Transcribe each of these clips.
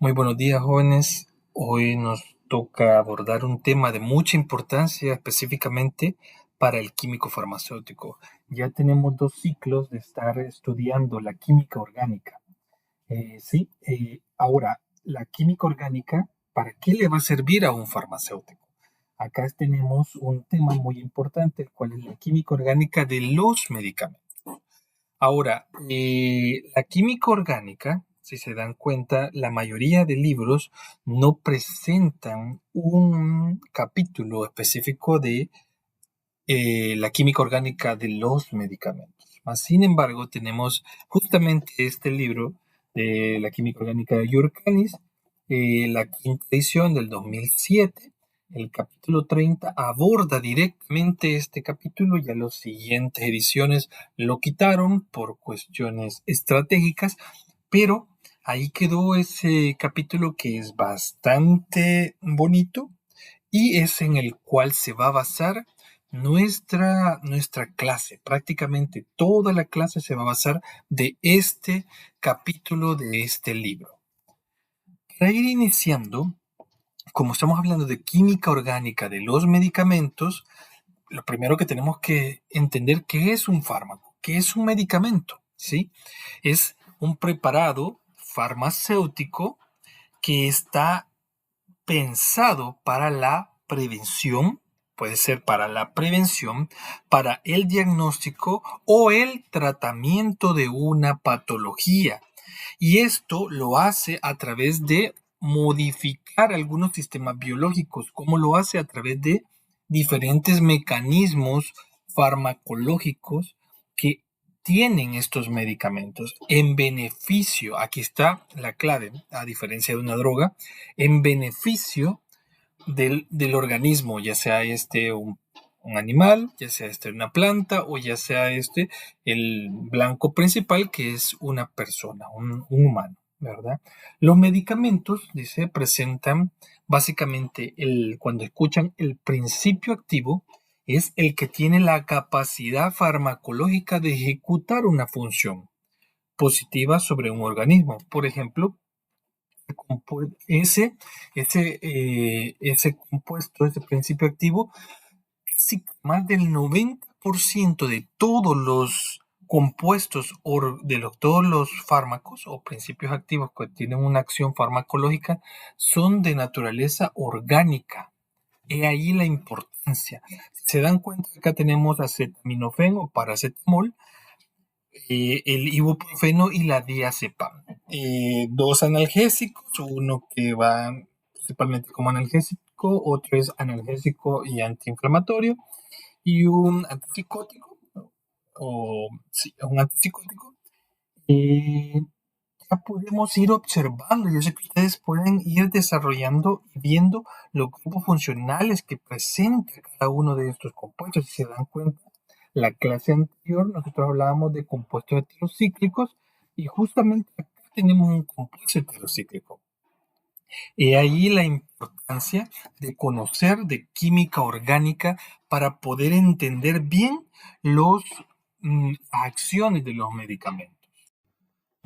Muy buenos días, jóvenes. Hoy nos toca abordar un tema de mucha importancia específicamente para el químico farmacéutico. Ya tenemos 2 ciclos de estar estudiando la química orgánica. Ahora, la química orgánica, ¿para qué le va a servir a un farmacéutico? Acá tenemos un tema muy importante, el cual es la química orgánica de los medicamentos. Ahora, la química orgánica, si se dan cuenta, la mayoría de libros no presentan un capítulo específico de la química orgánica de los medicamentos. Sin embargo, tenemos justamente este libro de la química orgánica de Yurkanis, la quinta edición del 2007. El capítulo 30 aborda directamente este capítulo, ya las siguientes ediciones lo quitaron por cuestiones estratégicas, pero ahí quedó ese capítulo que es bastante bonito y es en el cual se va a basar nuestra clase. Prácticamente toda la clase se va a basar de este capítulo de este libro. Para ir iniciando, como estamos hablando de química orgánica de los medicamentos, lo primero que tenemos que entender qué es un fármaco, qué es un medicamento, ¿sí? Es un preparado farmacéutico que está pensado para la prevención, puede ser para la prevención, para el diagnóstico o el tratamiento de una patología. Y esto lo hace a través de modificar algunos sistemas biológicos, como lo hace a través de diferentes mecanismos farmacológicos que tienen estos medicamentos en beneficio, aquí está la clave, a diferencia de una droga, en beneficio del organismo, ya sea un animal, ya sea una planta o ya sea el blanco principal que es una persona, un humano, ¿verdad? Los medicamentos, dice, presentan básicamente cuando escuchan el principio activo, es el que tiene la capacidad farmacológica de ejecutar una función positiva sobre un organismo. Por ejemplo, ese compuesto, ese principio activo, casi más del 90% de todos los compuestos todos los fármacos o principios activos que tienen una acción farmacológica son de naturaleza orgánica. He ahí la importancia. Si se dan cuenta, acá tenemos acetaminofén o paracetamol, el ibuprofeno y la diazepam. Dos analgésicos, uno que va principalmente como analgésico, otro es analgésico y antiinflamatorio, y un antipsicótico, un antipsicótico. Ya podemos ir observando, yo sé que ustedes pueden ir desarrollando y viendo los grupos funcionales que presenta cada uno de estos compuestos. Si se dan cuenta, la clase anterior nosotros hablábamos de compuestos heterocíclicos y justamente acá tenemos un compuesto heterocíclico. Y ahí la importancia de conocer de química orgánica para poder entender bien las acciones de los medicamentos.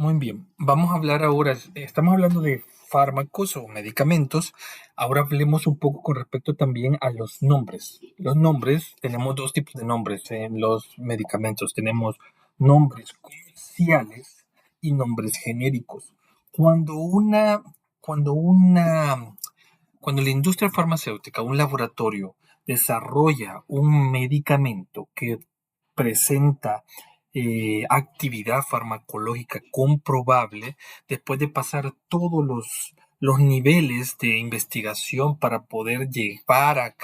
Muy bien, vamos a hablar ahora, estamos hablando de fármacos o medicamentos, ahora hablemos un poco con respecto también a los nombres. Los nombres, tenemos 2 tipos de nombres en los medicamentos, tenemos nombres comerciales y nombres genéricos. Cuando una, cuando una, cuando la industria farmacéutica, un laboratorio, desarrolla un medicamento que presenta actividad farmacológica comprobable, después de pasar todos los niveles de investigación para poder llevar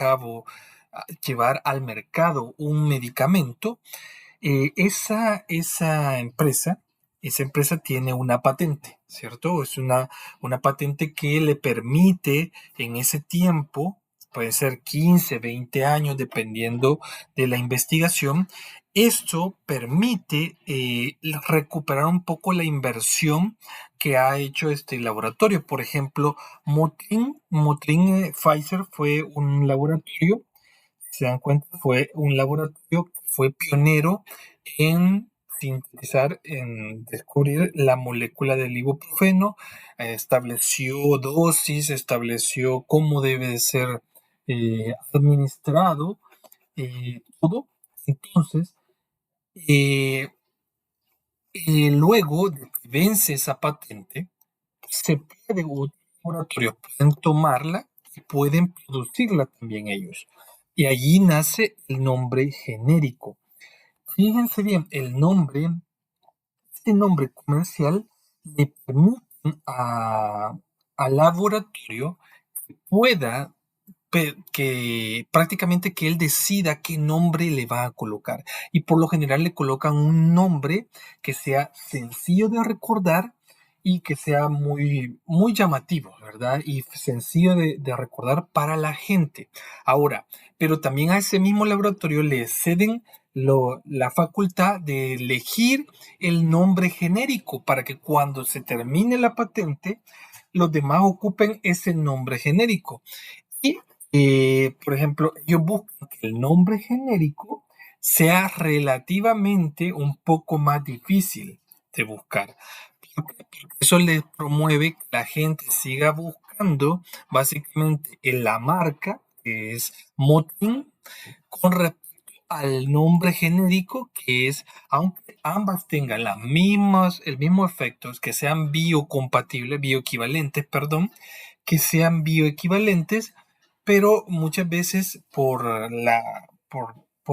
al mercado un medicamento, esa empresa tiene una patente, ¿cierto? Es una patente que le permite en ese tiempo, puede ser 15, 20 años, dependiendo de la investigación. Esto permite recuperar un poco la inversión que ha hecho este laboratorio. Por ejemplo, Motrin Pfizer fue un laboratorio, se dan cuenta, fue un laboratorio que fue pionero en sintetizar, en descubrir la molécula del ibuprofeno, estableció dosis, estableció cómo debe de ser administrado, todo. Entonces, eh, luego de que vence esa patente, se puede, otros laboratorios pueden tomarla y pueden producirla también ellos. Y allí nace el nombre genérico. Fíjense bien, este nombre comercial le permite al laboratorio que pueda, que prácticamente que él decida qué nombre le va a colocar. Y por lo general le colocan un nombre que sea sencillo de recordar y que sea muy, muy llamativo, ¿verdad? Y sencillo de recordar para la gente. Ahora, pero también a ese mismo laboratorio le ceden la facultad de elegir el nombre genérico para que cuando se termine la patente, los demás ocupen ese nombre genérico. Y, por ejemplo, ellos buscan que el nombre genérico sea relativamente un poco más difícil de buscar. Porque eso les promueve que la gente siga buscando básicamente en la marca, que es Motin, con respecto al nombre genérico, que es, aunque ambas tengan el mismo efecto, que sean bioequivalentes, perdón, que sean bioequivalentes, pero muchas veces por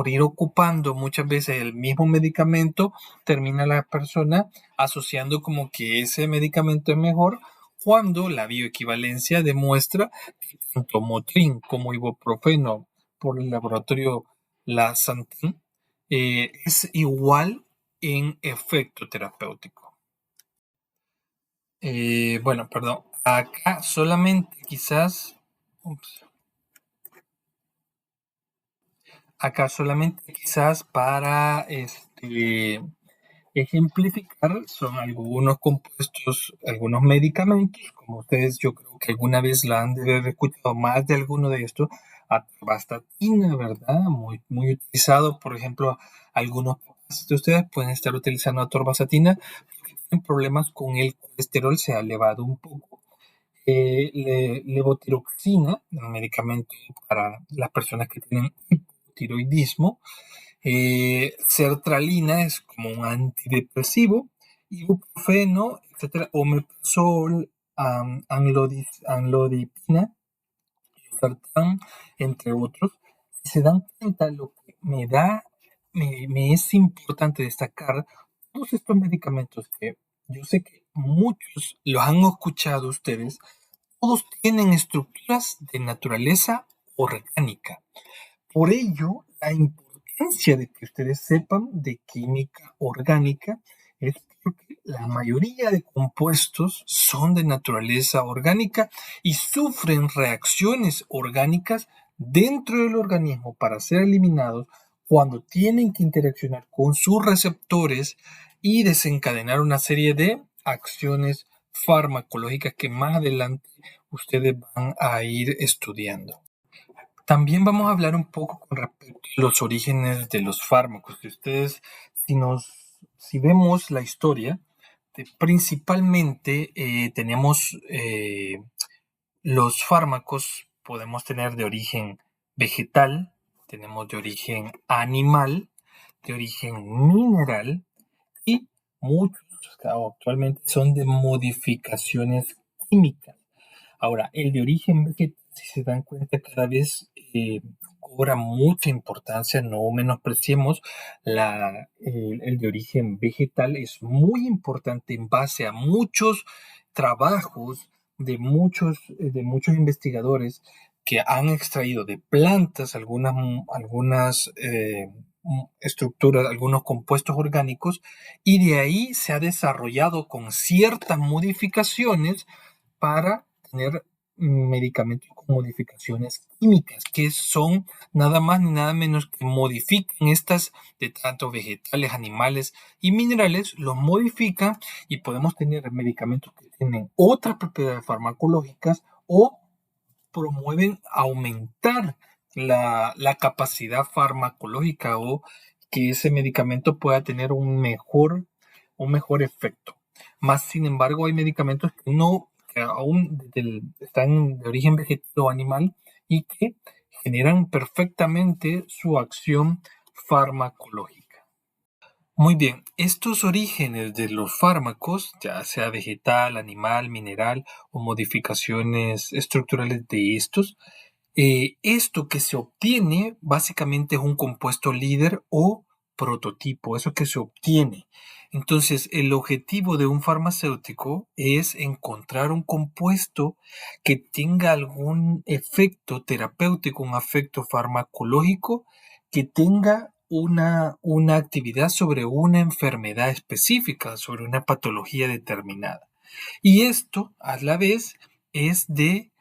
ir ocupando muchas veces el mismo medicamento, termina la persona asociando como que ese medicamento es mejor, cuando la bioequivalencia demuestra que tanto Motrin como ibuprofeno por el laboratorio La Santin es igual en efecto terapéutico. Bueno, perdón, acá solamente ups, quizás para ejemplificar, son algunos compuestos, algunos medicamentos, como ustedes yo creo que alguna vez la han de haber escuchado más de alguno de estos, atorvastatina, ¿verdad? Muy, muy utilizado, por ejemplo, algunos papás de ustedes pueden estar utilizando atorvastatina porque tienen problemas con el colesterol, se ha elevado un poco. Levotiroxina, un medicamento para las personas que tienen hipotiroidismo. Sertralina es como un antidepresivo, ibuprofeno, etcétera, omeprazol, amlodipina, sartán, entre otros. Si se dan cuenta, lo que me es importante destacar, todos estos medicamentos que yo sé que muchos los han escuchado ustedes, todos tienen estructuras de naturaleza orgánica. Por ello, la importancia de que ustedes sepan de química orgánica es porque la mayoría de compuestos son de naturaleza orgánica y sufren reacciones orgánicas dentro del organismo para ser eliminados cuando tienen que interaccionar con sus receptores y desencadenar una serie de acciones farmacológicas que más adelante ustedes van a ir estudiando. También vamos a hablar un poco con respecto a los orígenes de los fármacos. Si ustedes, si vemos la historia, principalmente tenemos los fármacos, podemos tener de origen vegetal, tenemos de origen animal, de origen mineral y muchos actualmente son de modificaciones químicas. Ahora, el de origen vegetal, si se dan cuenta, cada vez cobra mucha importancia, no menospreciemos el de origen vegetal, es muy importante en base a muchos trabajos de muchos investigadores que han extraído de plantas algunas estructuras, algunos compuestos orgánicos, y de ahí se ha desarrollado con ciertas modificaciones para tener medicamentos con modificaciones químicas, que son nada más ni nada menos que modifican estas de tanto vegetales, animales y minerales, los modifican y podemos tener medicamentos que tienen otras propiedades farmacológicas o promueven aumentar la capacidad farmacológica o que ese medicamento pueda tener un mejor efecto. Más sin embargo, hay medicamentos que aún están de origen vegetal o animal y que generan perfectamente su acción farmacológica. Muy bien, estos orígenes de los fármacos, ya sea vegetal, animal, mineral o modificaciones estructurales de estos, esto que se obtiene básicamente es un compuesto líder o prototipo, eso que se obtiene. Entonces, el objetivo de un farmacéutico es encontrar un compuesto que tenga algún efecto terapéutico, un efecto farmacológico, que tenga una actividad sobre una enfermedad específica, sobre una patología determinada. Y esto, a la vez, es de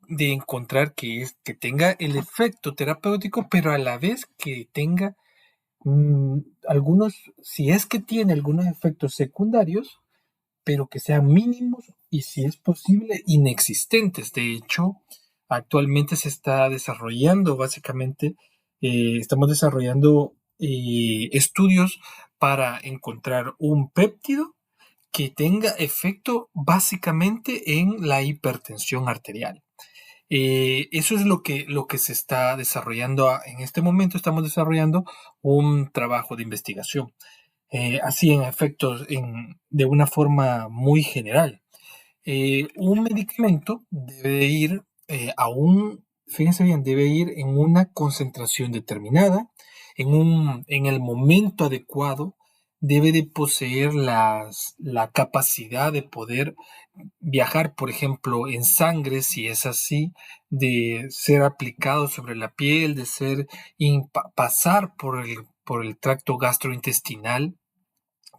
encontrar que tenga el efecto terapéutico, pero a la vez que tenga algunos, si es que tiene algunos efectos secundarios, pero que sean mínimos y si es posible inexistentes. De hecho, actualmente se está desarrollando básicamente, estamos desarrollando estudios para encontrar un péptido que tenga efecto básicamente en la hipertensión arterial. Eso es lo que se está desarrollando en este momento. Estamos desarrollando un trabajo de investigación, así en efectos, de una forma muy general. Un medicamento debe ir fíjense bien, debe ir en una concentración determinada, en el momento adecuado, debe de poseer la capacidad de poder viajar, por ejemplo, en sangre, si es así, de ser aplicado sobre la piel, de pasar por el tracto gastrointestinal.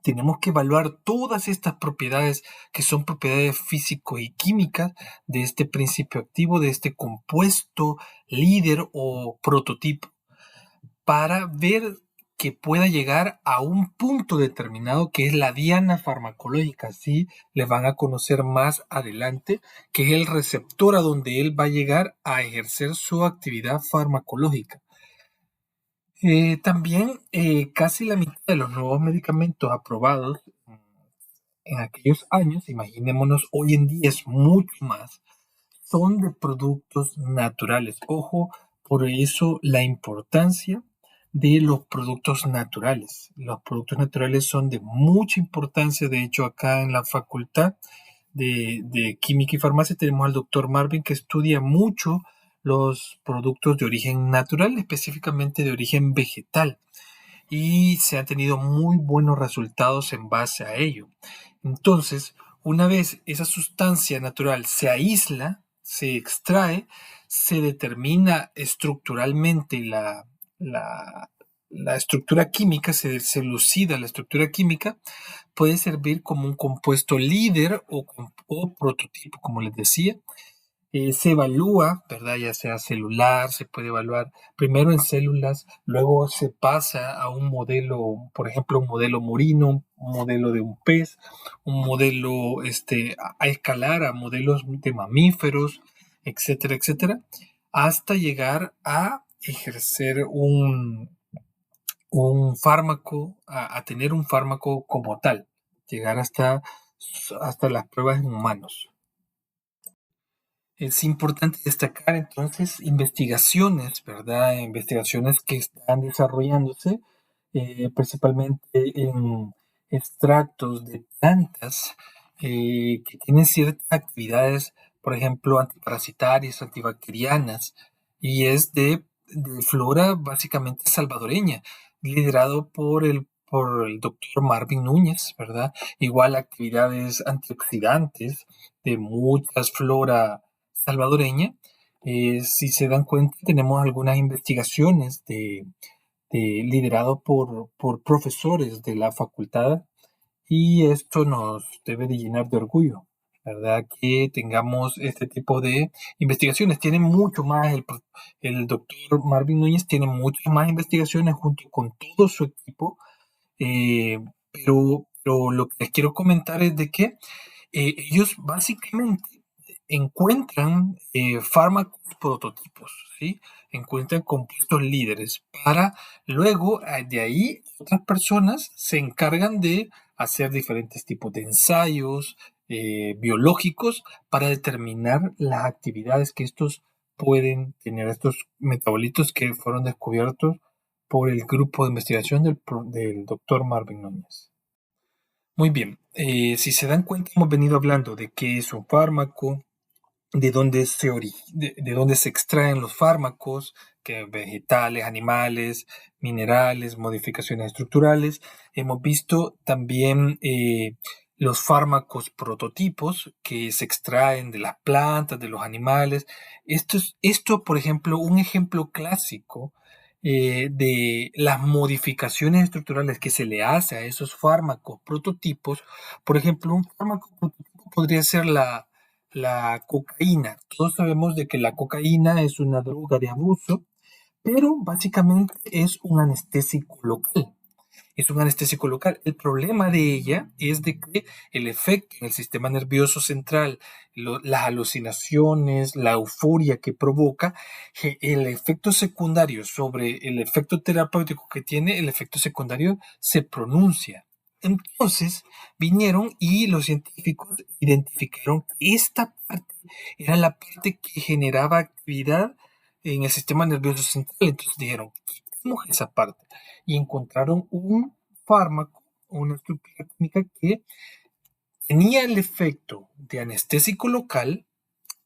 Tenemos que evaluar todas estas propiedades que son propiedades físico y químicas de este principio activo, de este compuesto líder o prototipo, para ver que pueda llegar a un punto determinado que es la diana farmacológica. Así le van a conocer más adelante, que es el receptor a donde él va a llegar a ejercer su actividad farmacológica. También casi la mitad de los nuevos medicamentos aprobados en aquellos años, imaginémonos, hoy en día es mucho más, son de productos naturales. Ojo, por eso la importancia de los productos naturales. Los productos naturales son de mucha importancia. De hecho, acá en la facultad de Química y Farmacia tenemos al doctor Marvin que estudia mucho los productos de origen natural, específicamente de origen vegetal, y se han tenido muy buenos resultados en base a ello. Entonces, una vez esa sustancia natural se aísla, se extrae, se determina estructuralmente la estructura química, se elucida la estructura química, puede servir como un compuesto líder o prototipo, como les decía. Se evalúa, ¿verdad? Ya sea celular, se puede evaluar primero en células, luego se pasa a un modelo, por ejemplo, un modelo murino, un modelo de un pez, un modelo a escalar a modelos de mamíferos, etcétera, etcétera, hasta llegar a ejercer un fármaco, a tener un fármaco como tal, llegar hasta las pruebas en humanos. Es importante destacar entonces investigaciones, ¿verdad? Investigaciones que están desarrollándose principalmente en extractos de plantas que tienen ciertas actividades, por ejemplo, antiparasitarias, antibacterianas, y es de flora básicamente salvadoreña, liderado por el doctor Marvin Núñez, ¿verdad? Igual actividades antioxidantes de muchas flora salvadoreña. Si se dan cuenta, tenemos algunas investigaciones liderado por profesores de la facultad, y esto nos debe de llenar de orgullo, ¿verdad? Que tengamos este tipo de investigaciones. Tiene mucho más, el doctor Marvin Núñez tiene muchas más investigaciones junto con todo su equipo, pero lo que les quiero comentar es de que ellos básicamente encuentran fármacos prototipos, ¿sí? Encuentran compuestos líderes para luego de ahí otras personas se encargan de hacer diferentes tipos de ensayos biológicos para determinar las actividades que estos pueden tener, estos metabolitos que fueron descubiertos por el grupo de investigación del doctor Marvin Núñez. Muy bien, si se dan cuenta, hemos venido hablando de qué es un fármaco, de dónde se extraen los fármacos, que vegetales, animales, minerales, modificaciones estructurales. Hemos visto también los fármacos prototipos que se extraen de las plantas, de los animales. Esto, por ejemplo, un ejemplo clásico de las modificaciones estructurales que se le hace a esos fármacos prototipos. Por ejemplo, un fármaco prototipo podría ser la cocaína. Todos sabemos de que la cocaína es una droga de abuso, pero básicamente es un anestésico local. Es un anestésico local. El problema de ella es de que el efecto en el sistema nervioso central, las alucinaciones, la euforia que provoca, el efecto secundario sobre el efecto terapéutico que tiene, el efecto secundario se pronuncia. Entonces vinieron y los científicos identificaron que esta parte era la parte que generaba actividad en el sistema nervioso central. Entonces dijeron, quitemos esa parte y encontraron un fármaco, una estructura química que tenía el efecto de anestésico local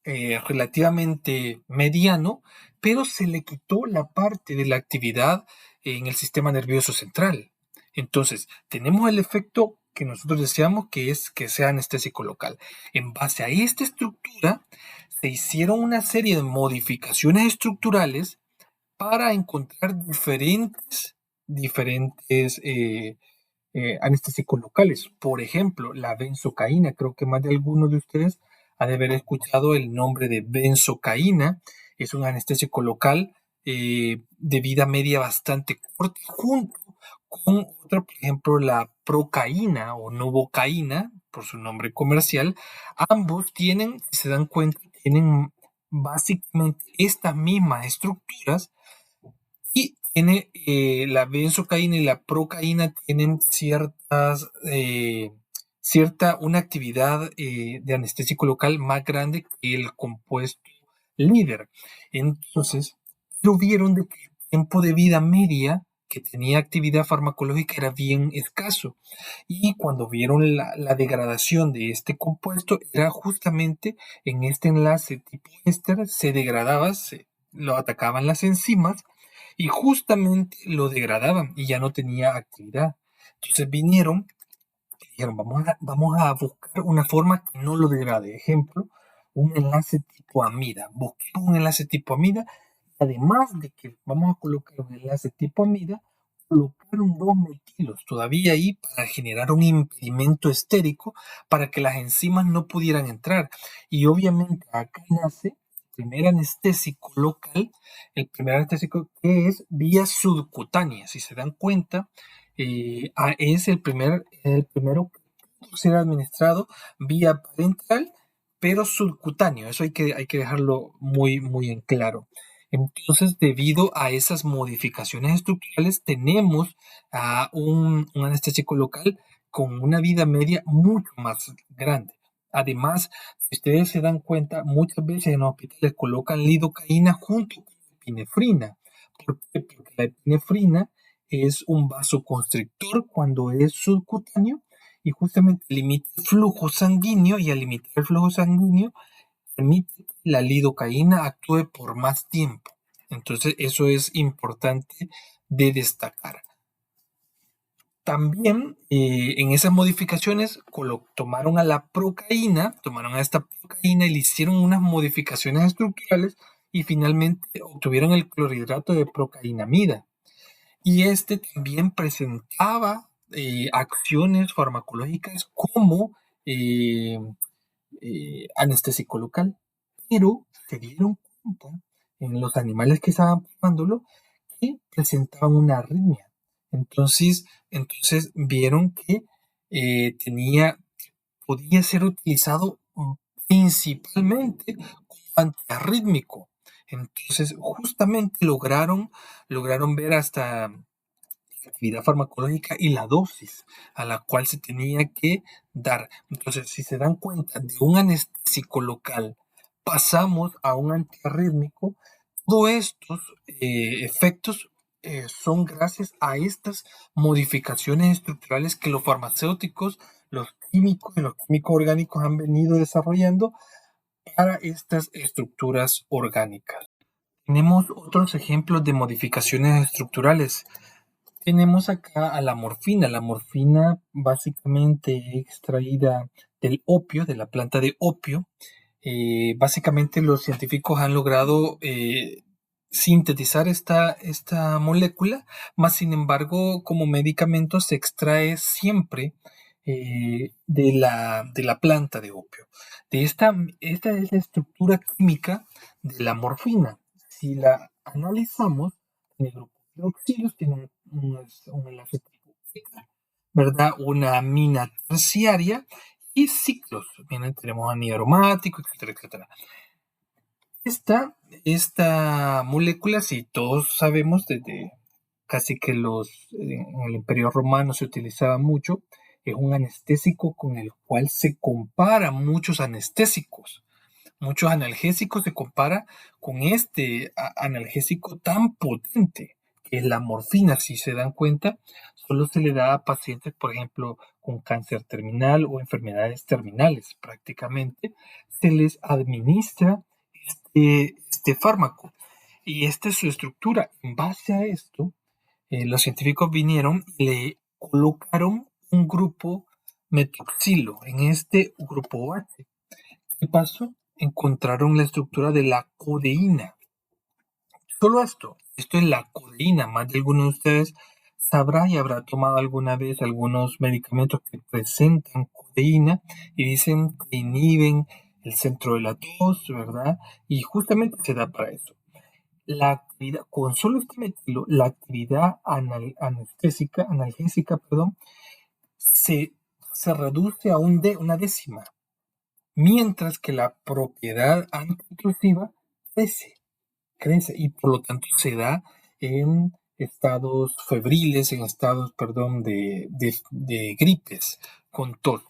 relativamente mediano, pero se le quitó la parte de la actividad en el sistema nervioso central. Entonces, tenemos el efecto que nosotros deseamos, que es que sea anestésico local. En base a esta estructura, se hicieron una serie de modificaciones estructurales para encontrar diferentes anestésicos locales. Por ejemplo, la benzocaína. Creo que más de alguno de ustedes ha de haber escuchado el nombre de benzocaína. Es un anestésico local de vida media bastante corta, junto con otra, por ejemplo, la procaína o novocaína, por su nombre comercial. Ambos tienen, si se dan cuenta, tienen básicamente estas mismas estructuras y tiene la benzocaína y la procaína tienen una actividad de anestésico local más grande que el compuesto líder. Entonces, lo vieron de que el tiempo de vida media que tenía actividad farmacológica era bien escaso. Y cuando vieron la degradación de este compuesto, era justamente en este enlace tipo éster, se degradaba, lo atacaban las enzimas y justamente lo degradaban y ya no tenía actividad. Entonces vinieron y dijeron, vamos a buscar una forma que no lo degrade. Ejemplo, un enlace tipo amida. Busquemos un enlace tipo amida. Además de que vamos a colocar un enlace tipo amida, colocaron dos metilos todavía ahí para generar un impedimento estérico para que las enzimas no pudieran entrar. Y obviamente acá nace primer anestésico local, el primer anestésico que es vía subcutánea. Si se dan cuenta, es el primero que pudo ser administrado vía parenteral, pero subcutáneo. Eso hay que dejarlo muy, muy en claro. Entonces, debido a esas modificaciones estructurales, tenemos a un anestésico local con una vida media mucho más grande. Además, si ustedes se dan cuenta, muchas veces en los hospitales colocan lidocaína junto con epinefrina. ¿Por qué? Porque la epinefrina es un vasoconstrictor cuando es subcutáneo y justamente limita el flujo sanguíneo y al limitar el flujo sanguíneo permite que la lidocaína actúe por más tiempo. Entonces, eso es importante de destacar. También en esas modificaciones tomaron a la procaína, tomaron a esta procaína y le hicieron unas modificaciones estructurales y finalmente obtuvieron el clorhidrato de procainamida. Y este también presentaba acciones farmacológicas como anestésico local, pero se dieron cuenta en los animales que estaban probándolo que presentaban una arritmia. Entonces vieron que podía ser utilizado principalmente como antiarrítmico. Entonces, justamente lograron ver hasta actividad farmacológica y la dosis a la cual se tenía que dar. Entonces, si se dan cuenta, de un anestésico local pasamos a un antiarrítmico, todos estos efectos son gracias a estas modificaciones estructurales que los farmacéuticos, los químicos y los químicos orgánicos han venido desarrollando para estas estructuras orgánicas. Tenemos otros ejemplos de modificaciones estructurales. Tenemos acá a la morfina. La morfina básicamente extraída del opio, de la planta de opio. Básicamente los científicos han logrado sintetizar esta molécula, más sin embargo como medicamento se extrae siempre de la planta de opio. Esta es la estructura química de la morfina. Si la analizamos, en el grupo hidroxilos tiene un enlace tipo X, ¿verdad? Una amina terciaria y ciclos. Bien, tenemos anillo aromático, etcétera, etcétera. Esta molécula, si todos sabemos, desde casi que en el Imperio Romano se utilizaba mucho, es un anestésico con el cual se compara muchos anestésicos. Muchos analgésicos se compara con este analgésico tan potente que es la morfina. Si se dan cuenta, solo se le da a pacientes, por ejemplo, con cáncer terminal o enfermedades terminales. Prácticamente se les administra este fármaco. Y esta es su estructura. En base a esto, los científicos vinieron y le colocaron un grupo metoxilo en este grupo H. ¿Qué pasó? Encontraron la estructura de la codeína. Solo esto es la codeína. Más de alguno de ustedes sabrá y habrá tomado alguna vez algunos medicamentos que presentan codeína y dicen que inhiben el centro de la tos, ¿verdad? Y justamente se da para eso. La actividad, con solo este metilo, la actividad analgésica, se reduce a una décima, mientras que la propiedad antiintrusiva crece y por lo tanto se da en estados febriles, en estados, perdón, de gripes con tos.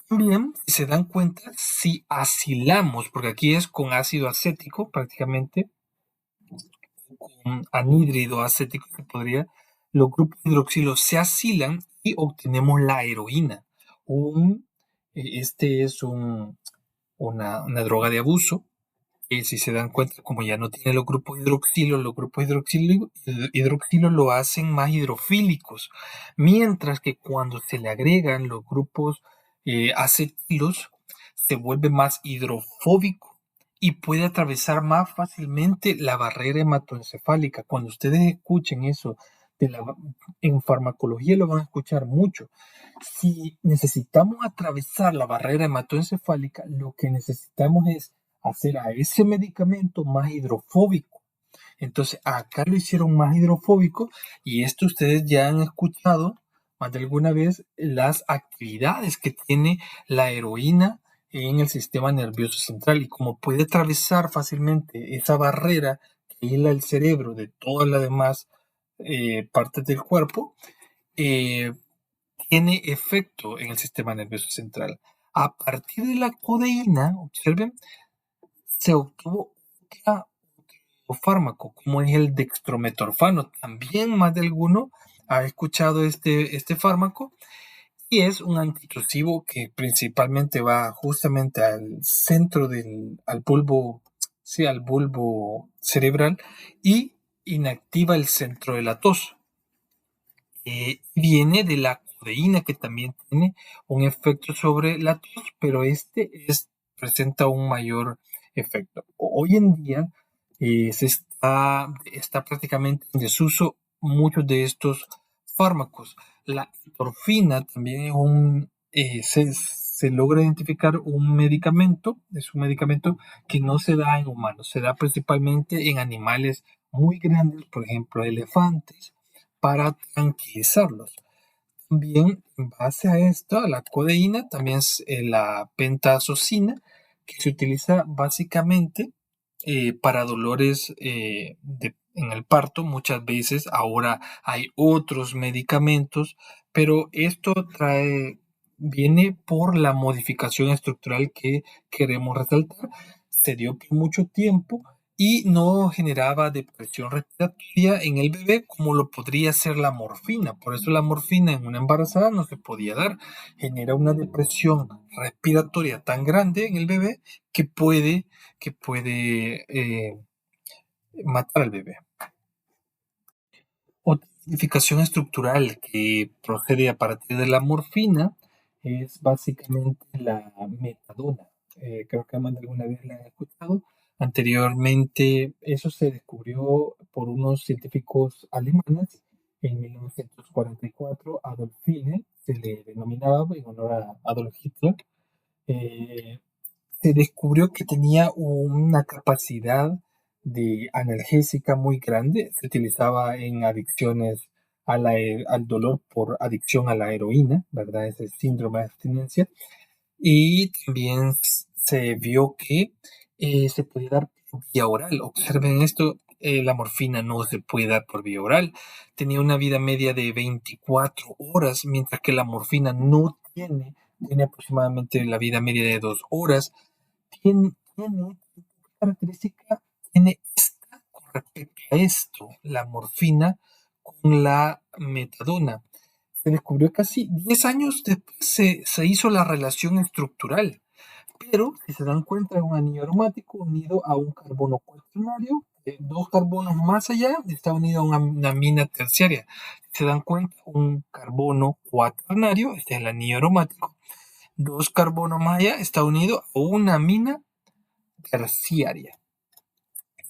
También, si se dan cuenta, si acilamos, porque aquí es con ácido acético prácticamente, con anhídrido acético los grupos hidroxilos se asilan y obtenemos la heroína. Este es una droga de abuso. Si se dan cuenta, como ya no tiene los grupos hidroxilo lo hacen más hidrofílicos, mientras que cuando se le agregan los grupos acetilos, se vuelve más hidrofóbico y puede atravesar más fácilmente la barrera hematoencefálica. Cuando ustedes escuchen eso en farmacología lo van a escuchar mucho. Si necesitamos atravesar la barrera hematoencefálica, lo que necesitamos es hacer a ese medicamento más hidrofóbico. Entonces, acá lo hicieron más hidrofóbico y esto ustedes ya han escuchado más de alguna vez las actividades que tiene la heroína en el sistema nervioso central y como puede atravesar fácilmente esa barrera que hila el cerebro de todas las demás partes del cuerpo, tiene efecto en el sistema nervioso central. A partir de la codeína, observen, se obtuvo otro fármaco, como es el dextrometorfano. También más de alguno ha escuchado este fármaco y es un antiintrusivo que principalmente va justamente al centro al bulbo, sí, al bulbo cerebral y inactiva el centro de la tos. Viene de la codeína que también tiene un efecto sobre la tos, pero presenta un mayor efecto. Hoy en día está prácticamente en desuso muchos de estos fármacos. La endorfina también se logra identificar es un medicamento que no se da en humanos, se da principalmente en animales muy grandes, por ejemplo, elefantes, para tranquilizarlos. También, en base a esto, a la codeína, también es la pentazocina, que se utiliza básicamente para dolores en el parto. Muchas veces ahora hay otros medicamentos, pero esto viene por la modificación estructural que queremos resaltar. Se dio por mucho tiempo y no generaba depresión respiratoria en el bebé como lo podría ser la morfina. Por eso la morfina en una embarazada no se podía dar. Genera una depresión respiratoria tan grande en el bebé que puede matar al bebé. Otra modificación estructural que procede a partir de la morfina es básicamente la metadona. Creo que más de alguna vez la han escuchado. Anteriormente, eso se descubrió por unos científicos alemanes en 1944. Adolf Hitler se le denominaba en honor a Adolf Hitler. Eh, Se descubrió que tenía una capacidad de analgésica muy grande. Se utilizaba en adicciones al dolor por adicción a la heroína, ¿verdad? Ese síndrome de abstinencia. Y también se vio que se podía dar por vía oral. Observen esto, la morfina no se puede dar por vía oral. Tenía una vida media de 24 horas, mientras que la morfina no tiene aproximadamente la vida media de 2 horas. Tiene característica, tiene esta con respecto a esto, la morfina con la metadona. Se descubrió casi 10 años después se hizo la relación estructural, pero si se dan cuenta es un anillo aromático unido a un carbono cuaternario, dos carbonos más allá está unido a una amina terciaria. Si se dan cuenta, un carbono cuaternario, este es el anillo aromático, dos carbonos más allá está unido a una amina terciaria.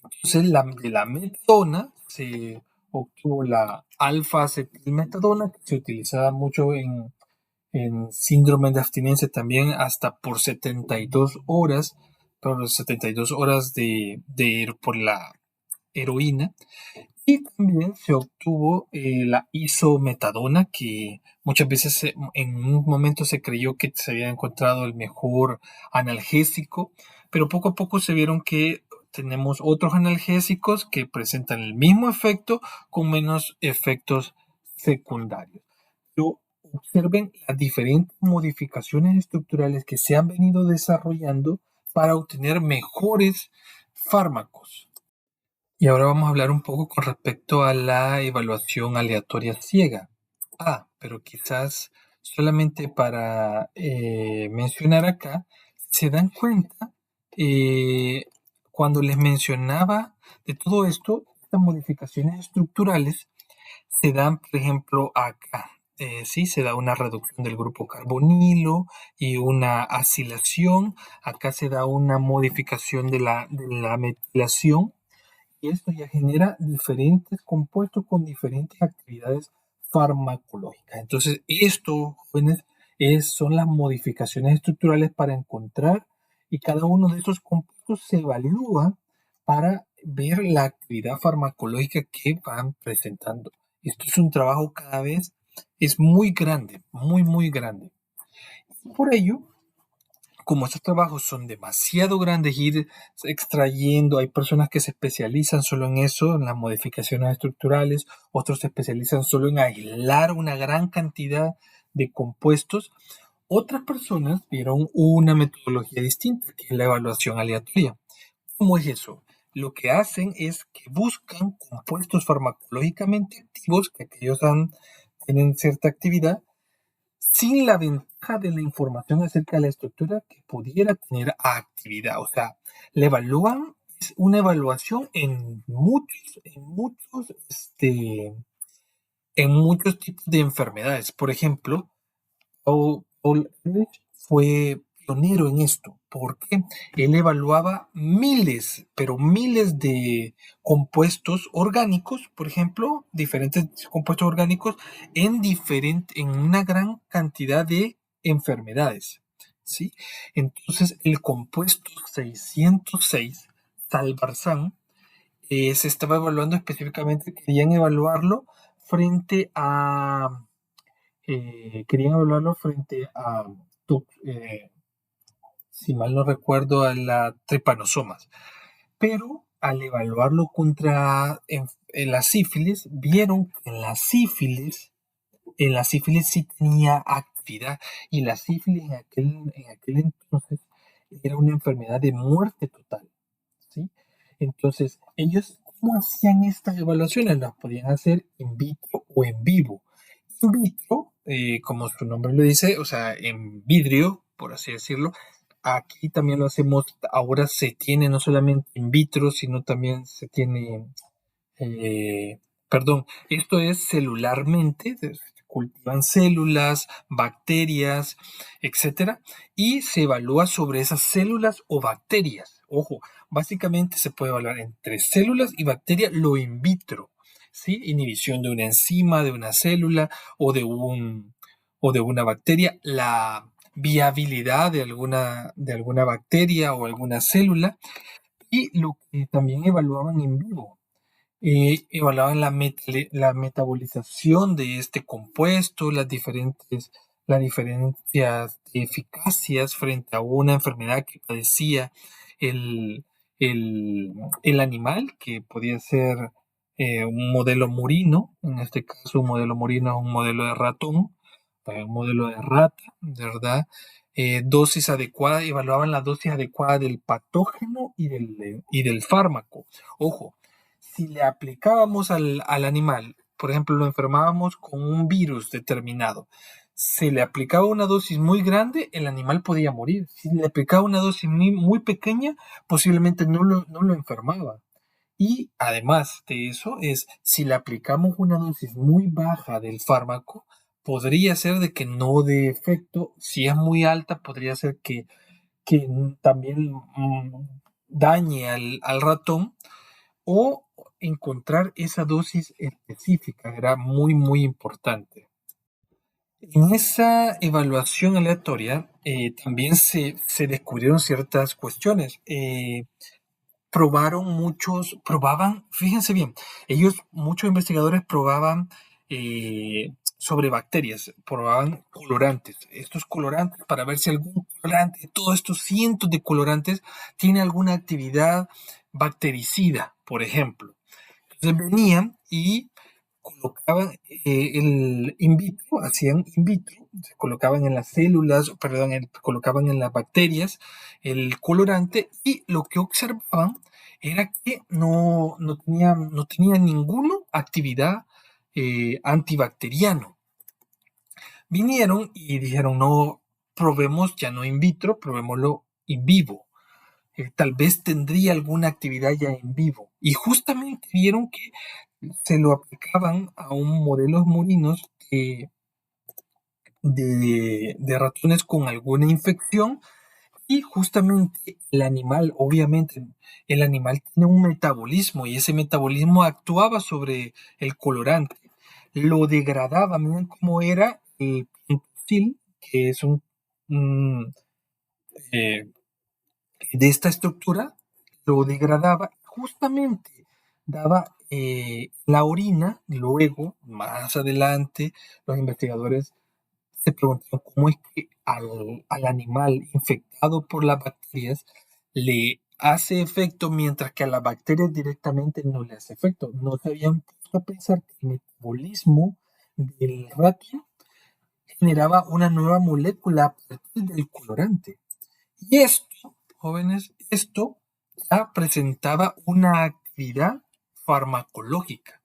Entonces, de la metadona se obtuvo la alfa-acetilmetadona, que se utilizaba mucho en síndrome de abstinencia también hasta por 72 horas, por 72 horas por la heroína. Y también se obtuvo la isometadona, que muchas veces en un momento se creyó que se había encontrado el mejor analgésico, pero poco a poco se vieron que tenemos otros analgésicos que presentan el mismo efecto con menos efectos secundarios. Pero observen las diferentes modificaciones estructurales que se han venido desarrollando para obtener mejores fármacos. Y ahora vamos a hablar un poco con respecto a la evaluación aleatoria ciega. Pero quizás solamente para mencionar acá, se dan cuenta, eh, cuando les mencionaba de todo esto, estas modificaciones estructurales se dan, por ejemplo, acá. Sí, se da una reducción del grupo carbonilo y una acilación. Acá se da una modificación de la metilación, y esto ya genera diferentes compuestos con diferentes actividades farmacológicas. Entonces, esto, jóvenes, son las modificaciones estructurales para encontrar, y cada uno de esos compuestos se evalúa para ver la actividad farmacológica que van presentando. Esto es un trabajo cada vez, es muy grande, muy, muy grande. Por ello, como estos trabajos son demasiado grandes, ir extrayendo, hay personas que se especializan solo en eso, en las modificaciones estructurales, otros se especializan solo en aislar una gran cantidad de compuestos. Otras personas vieron una metodología distinta, que es la evaluación aleatoria. ¿Cómo es eso? Lo que hacen es que buscan compuestos farmacológicamente activos, que aquellos tienen cierta actividad, sin la ventaja de la información acerca de la estructura que pudiera tener actividad. O sea, le evalúan, es una evaluación en muchos tipos de enfermedades. Por ejemplo, Paul Ehrlich fue pionero en esto, porque él evaluaba miles, pero miles de compuestos orgánicos, por ejemplo, diferentes compuestos orgánicos en una gran cantidad de enfermedades, ¿sí? Entonces, el compuesto 606, Salvarsan, se estaba evaluando específicamente, querían evaluarlo frente a querían evaluarlo frente a si mal no recuerdo, a la tripanosomas. Pero al evaluarlo contra en la sífilis, vieron que en la sífilis sí tenía actividad, y la sífilis en aquel entonces era una enfermedad de muerte total, ¿sí? Entonces, ellos, ¿cómo hacían estas evaluaciones? Las podían hacer in vitro o en vivo. In vitro, como su nombre lo dice, o sea, en vidrio, por así decirlo. Aquí también lo hacemos, ahora se tiene no solamente in vitro, sino también se tiene, eh, perdón, esto es celularmente, se cultivan células, bacterias, etcétera, y se evalúa sobre esas células o bacterias. Ojo, básicamente se puede evaluar entre células y bacterias lo in vitro, ¿sí? Inhibición de una enzima, de una célula o de una bacteria, la viabilidad de alguna bacteria o alguna célula, y lo que también evaluaban en vivo, evaluaban la metabolización de este compuesto, las diferencias de eficacias frente a una enfermedad que padecía el, el animal, que podía ser un modelo murino. En este caso un modelo murino es un modelo de ratón, un modelo de rata, ¿verdad? Dosis adecuada, evaluaban la dosis adecuada del patógeno y del fármaco. Ojo, si le aplicábamos al animal, por ejemplo, lo enfermábamos con un virus determinado, se le aplicaba una dosis muy grande, el animal podía morir. Si le aplicaba una dosis muy pequeña, posiblemente no lo enfermaba. Y además de eso, si le aplicamos una dosis muy baja del fármaco, podría ser de que no dé efecto. Si es muy alta, podría ser que también dañe al ratón, o encontrar esa dosis específica era muy importante. En esa evaluación aleatoria también se descubrieron ciertas cuestiones. Probaban, fíjense bien, muchos investigadores probaban sobre bacterias, probaban colorantes, estos colorantes para ver si algún colorante, todos estos cientos de colorantes, tiene alguna actividad bactericida, por ejemplo. Entonces venían y colocaban el in vitro, hacían in vitro, se colocaban en las células, perdón, colocaban en las bacterias el colorante, y lo que observaban era que no tenía ninguna actividad antibacteriano. Vinieron y dijeron, no, probemos ya no in vitro, probémoslo in vivo. Tal vez tendría alguna actividad ya en vivo. Y justamente vieron que se lo aplicaban a un modelos murinos de ratones con alguna infección, y justamente el animal, obviamente, el animal tiene un metabolismo, y ese metabolismo actuaba sobre el colorante, lo degradaba. Miren cómo era el pentosil, que es un, eh, de esta estructura, lo degradaba, justamente daba la orina. Luego, más adelante, los investigadores se preguntaron cómo es que al animal infectado por las bacterias le hace efecto, mientras que a las bacterias directamente no le hace efecto. No se habían puesto a pensar que el metabolismo del ratón generaba una nueva molécula a partir del colorante. Y esto, jóvenes, esto ya presentaba una actividad farmacológica.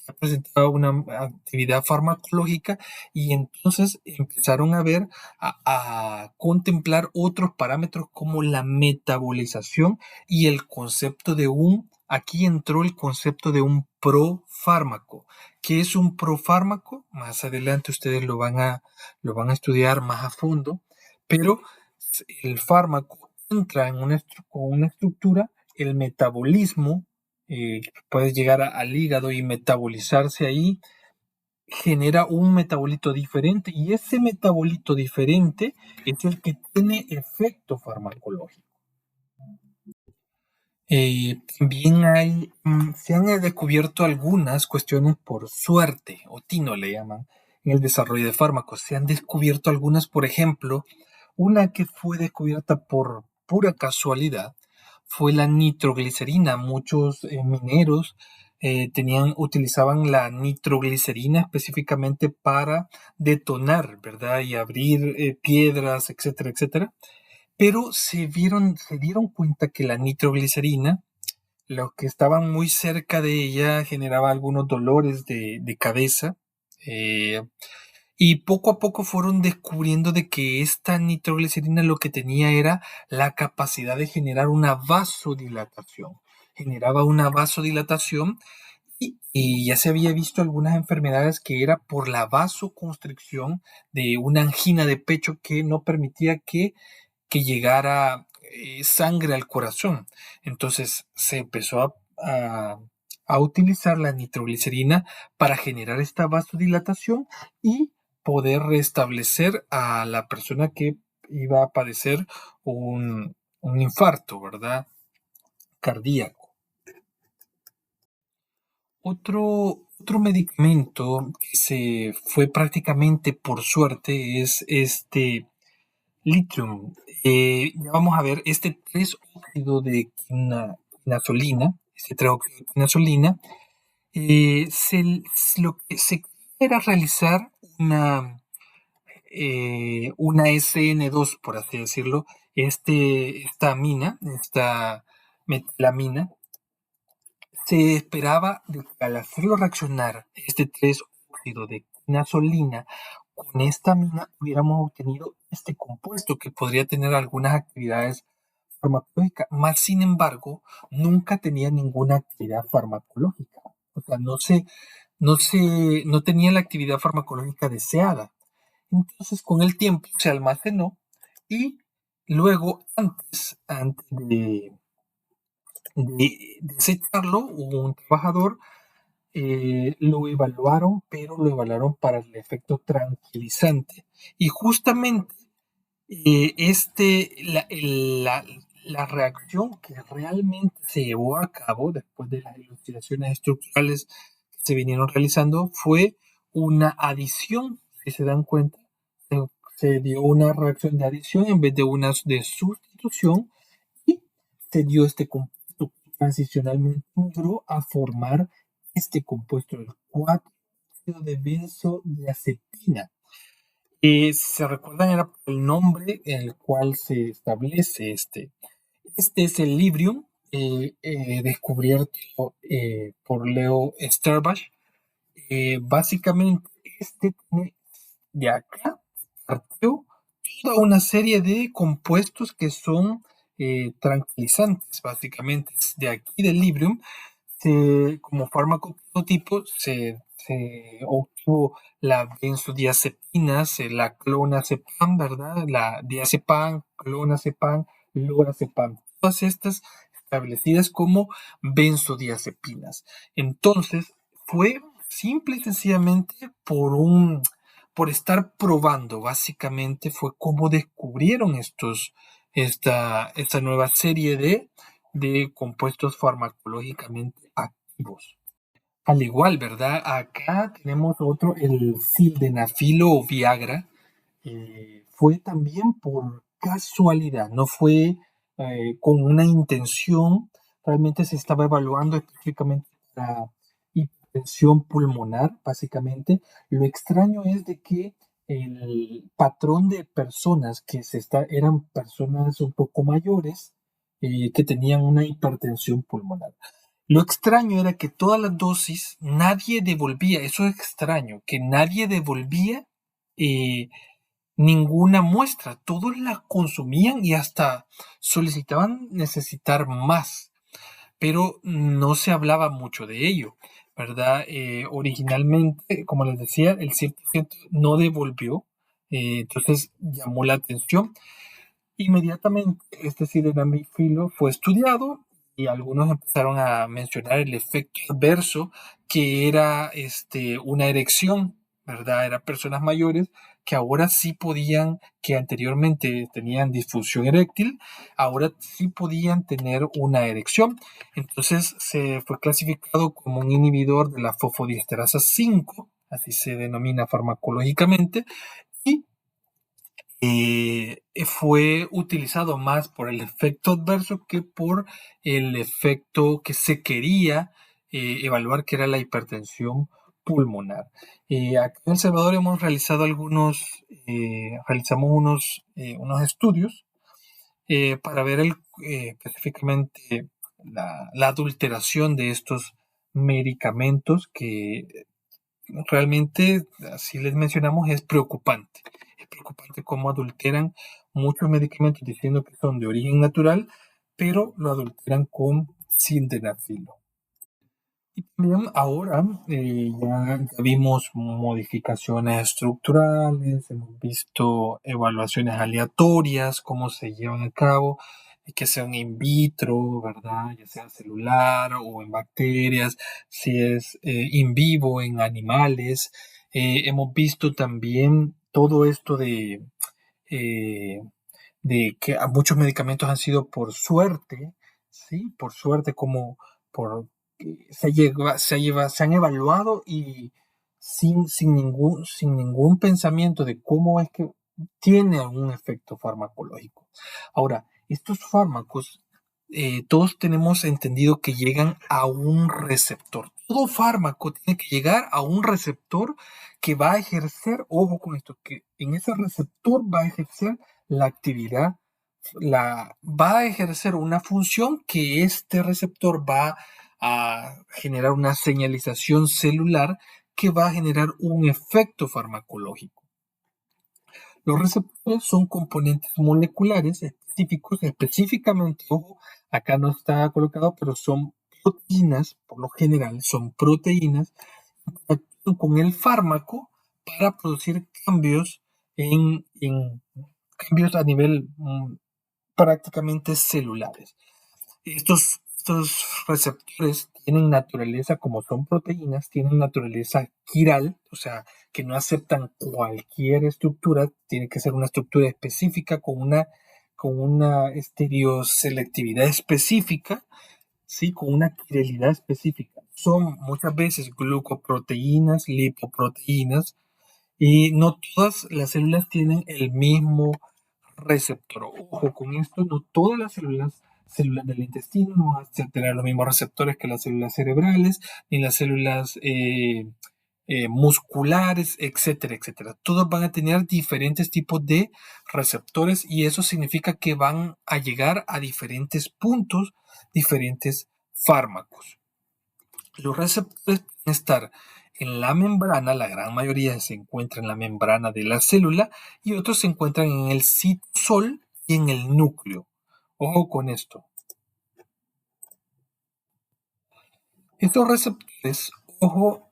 Ya presentaba una actividad farmacológica, y entonces empezaron a ver, a contemplar otros parámetros como la metabolización y el concepto de aquí entró el concepto de un profármaco. ¿Qué es un profármaco? Más adelante ustedes lo van a estudiar más a fondo, pero el fármaco entra con una estructura, el metabolismo, puede llegar al hígado y metabolizarse ahí, genera un metabolito diferente, y ese metabolito diferente es el que tiene efecto farmacológico. También se han descubierto algunas cuestiones por suerte, o tino le llaman, en el desarrollo de fármacos. Se han descubierto algunas, por ejemplo, Una que fue descubierta por pura casualidad fue la nitroglicerina. Muchos mineros utilizaban la nitroglicerina específicamente para detonar, ¿verdad? Y abrir piedras, etcétera, etcétera. Pero se dieron cuenta que la nitroglicerina, los que estaban muy cerca de ella, generaba algunos dolores de cabeza. eh, y poco a poco fueron descubriendo de que esta nitroglicerina lo que tenía era la capacidad de generar una vasodilatación. Generaba una vasodilatación y ya se había visto algunas enfermedades que era por la vasoconstricción de una angina de pecho que no permitía que llegara sangre al corazón. Entonces se empezó a utilizar la nitroglicerina para generar esta vasodilatación y poder restablecer a la persona que iba a padecer un infarto, ¿verdad? Cardíaco. Otro medicamento que se fue prácticamente por suerte es este Lithium. Ya vamos a ver este 3-óxido de quinazolina, este 3-óxido de quinazolina, lo que se quería era realizar una SN2, por así decirlo. Esta amina, esta metilamina, se esperaba de que al hacerlo reaccionar este 3-óxido de quinazolina con esta amina hubiéramos obtenido este compuesto que podría tener algunas actividades farmacológicas, más sin embargo, nunca tenía ninguna actividad farmacológica. O sea, no tenía la actividad farmacológica deseada. Entonces, con el tiempo se almacenó y luego, antes de desecharlo, un trabajador lo evaluaron, pero lo evaluaron para el efecto tranquilizante. Y justamente la reacción que realmente se llevó a cabo después de las elucidaciones estructurales que se vinieron realizando fue una adición, si se dan cuenta, se, se dio una reacción de adición en vez de una de sustitución y se dio este compuesto que transicionalmente migró a formar este compuesto del 4 de benzodiazepina. Si se recuerdan, era el nombre en el cual se establece este. Este es el Librium, descubierto por Leo Sterbach. Básicamente, de acá partió toda una serie de compuestos que son tranquilizantes, básicamente. De aquí del Librium como fármaco prototipo se obtuvo la benzodiazepinas, la clonazepam, ¿verdad? La diazepam, clonazepam, lorazepam. Todas estas establecidas como benzodiazepinas. Entonces, fue simple y sencillamente por estar probando, básicamente fue como descubrieron esta nueva serie de compuestos farmacológicamente activos. Al igual, ¿verdad? Acá tenemos otro, el sildenafilo o Viagra. Fue también por casualidad, no fue con una intención. Realmente se estaba evaluando específicamente para hipertensión pulmonar, básicamente. Lo extraño es de que el patrón de personas eran personas un poco mayores que tenían una hipertensión pulmonar. Lo extraño era que todas las dosis nadie devolvía, eso es extraño, que nadie devolvía eh, ninguna muestra, todos la consumían y hasta solicitaban necesitar más, pero no se hablaba mucho de ello, ¿verdad? Originalmente, como les decía, el 100% no devolvió, entonces llamó la atención. Inmediatamente este sildenafilo fue estudiado y algunos empezaron a mencionar el efecto adverso que era una erección, ¿verdad? Eran personas mayores que ahora sí podían, que anteriormente tenían disfunción eréctil, ahora sí podían tener una erección. Entonces se fue clasificado como un inhibidor de la fosfodiesterasa 5, así se denomina farmacológicamente, y fue utilizado más por el efecto adverso que por el efecto que se quería evaluar, que era la hipertensión pulmonar. Aquí en El Salvador hemos realizado realizamos unos estudios para ver específicamente la adulteración de estos medicamentos que realmente, así les mencionamos, es preocupante. Es preocupante cómo adulteran muchos medicamentos diciendo que son de origen natural, pero lo adulteran con sildenafilo. Y también ahora ya vimos modificaciones estructurales, hemos visto evaluaciones aleatorias, cómo se llevan a cabo, que sean in vitro, ¿verdad? Ya sea celular o en bacterias, si es in vivo en animales. Hemos visto también todo esto eh, de que muchos medicamentos han sido por suerte, ¿sí? Por suerte, como por se han evaluado y sin ningún pensamiento de cómo es que tiene algún efecto farmacológico. Ahora, estos fármacos, todos tenemos entendido que llegan a un receptor. Todo fármaco tiene que llegar a un receptor que va a ejercer, ojo con esto, que en ese receptor va a ejercer la actividad, va a ejercer una función que este receptor va a generar una señalización celular que va a generar un efecto farmacológico. Los receptores son componentes moleculares específicos, específicamente, ojo, acá no está colocado, pero son proteínas, por lo general son proteínas que actúan con el fármaco para producir cambios a nivel prácticamente celulares. Estos receptores tienen naturaleza, como son proteínas, tienen naturaleza quiral, o sea, que no aceptan cualquier estructura, tiene que ser una estructura específica con una estereoselectividad específica, ¿sí? Con una quiralidad específica. Son muchas veces glucoproteínas, lipoproteínas, y no todas las células tienen el mismo receptor. Ojo con esto, no todas las células del intestino no van a tener los mismos receptores que las células cerebrales, ni las células musculares, etcétera, etcétera. Todos van a tener diferentes tipos de receptores y eso significa que van a llegar a diferentes puntos, diferentes fármacos. Los receptores pueden estar en la membrana, la gran mayoría se encuentra en la membrana de la célula y otros se encuentran en el citosol y en el núcleo. Ojo con esto. Estos receptores, ojo,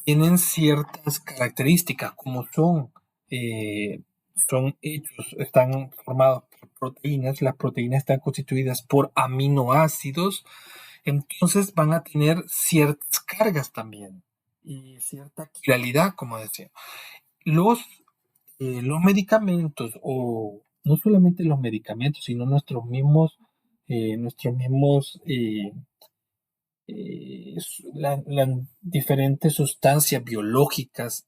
tienen ciertas características, como son hechos, están formados por proteínas. Las proteínas están constituidas por aminoácidos, entonces van a tener ciertas cargas también y cierta quiralidad, como decía. Los medicamentos, o no solamente los medicamentos, sino las diferentes sustancias biológicas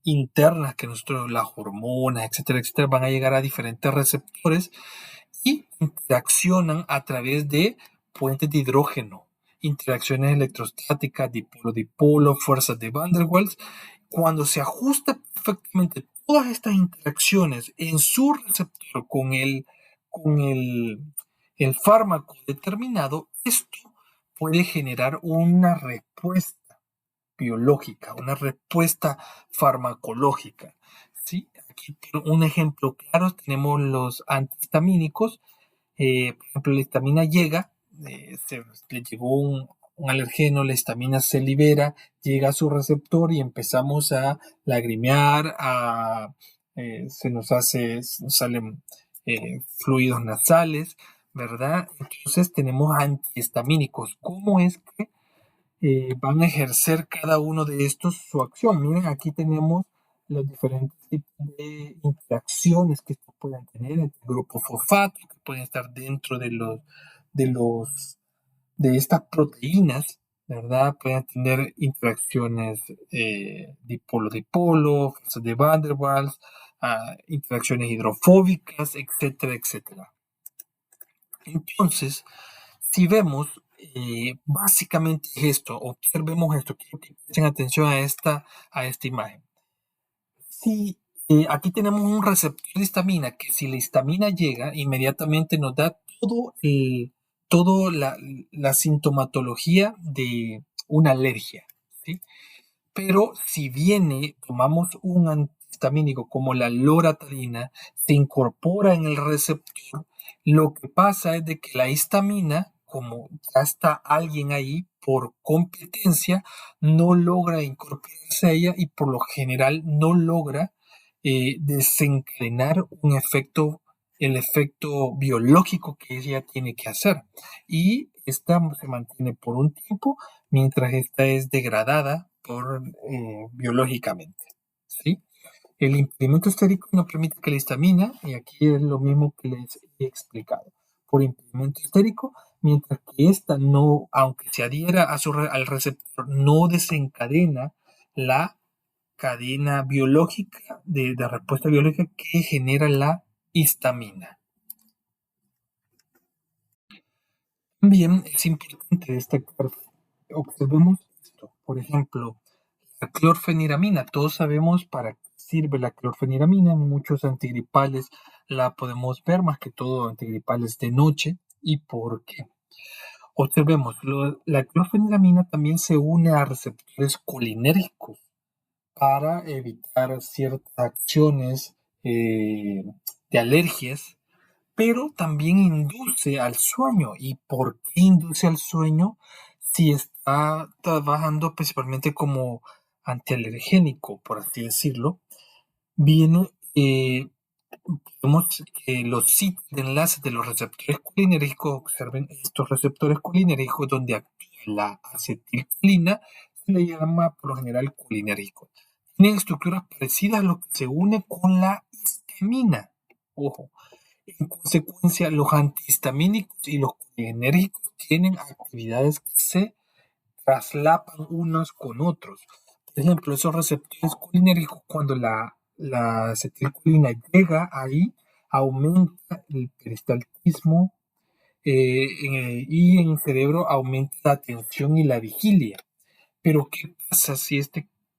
internas que nosotros, las hormonas, etcétera, etcétera, van a llegar a diferentes receptores y interaccionan a través de puentes de hidrógeno, interacciones electrostáticas, dipolo-dipolo, fuerzas de Van der Waals. Cuando se ajusta perfectamente todas estas interacciones en su receptor con el fármaco determinado, esto puede generar una respuesta biológica, una respuesta farmacológica. ¿Sí? Aquí un ejemplo claro tenemos los antihistamínicos. Por ejemplo, la histamina llega, le llegó un alergeno, la histamina se libera, llega a su receptor y empezamos a lagrimear, se nos salen fluidos nasales, ¿verdad? Entonces tenemos antihistamínicos. ¿Cómo es que van a ejercer cada uno de estos su acción? Miren, aquí tenemos los diferentes tipos de interacciones que estos pueden tener entre grupos fosfatos que pueden estar dentro de los de estas proteínas, ¿verdad? Pueden tener interacciones dipolo-dipolo, fuerzas de Van der Waals, interacciones hidrofóbicas, etcétera, etcétera. Entonces, si vemos, básicamente esto, observemos esto, quiero que presten atención a esta imagen. Si aquí tenemos un receptor de histamina, que si la histamina llega, inmediatamente nos da toda la sintomatología de una alergia, ¿sí? Pero si tomamos un antihistamínico como la loratadina, se incorpora en el receptor, lo que pasa es de que la histamina, como ya está alguien ahí por competencia, no logra incorporarse a ella y por lo general no logra desencadenar el efecto biológico que ella tiene que hacer. Y esta se mantiene por un tiempo mientras esta es degradada biológicamente, ¿sí? El impedimento estérico no permite que la histamina, y aquí es lo mismo que les he explicado, por impedimento estérico, mientras que esta no, aunque se adhiera al receptor, no desencadena la cadena biológica de respuesta biológica que genera la histamina. También es importante destacar, observemos esto, por ejemplo, la clorfeniramina. Todos sabemos para qué sirve la clorfeniramina. En muchos antigripales la podemos ver, más que todo antigripales de noche. ¿Y por qué? Observemos, la clorfeniramina también se une a receptores colinérgicos para evitar ciertas acciones de alergias, pero también induce al sueño. ¿Y por qué induce al sueño? Si está trabajando principalmente como antialergénico, por así decirlo, viene, vemos que los sitios de enlace de los receptores colinérgicos, observen estos receptores colinérgicos donde actúa la acetilcolina, se le llama por lo general colinérgico. Tienen estructuras parecidas a lo que se une con la histamina. Ojo. En consecuencia, los antihistamínicos y los colinérgicos tienen actividades que se traslapan unos con otros. Por ejemplo, esos receptores colinérgicos, cuando la acetilcolina llega ahí, aumenta el peristaltismo y en el cerebro aumenta la atención y la vigilia. Pero, ¿qué pasa si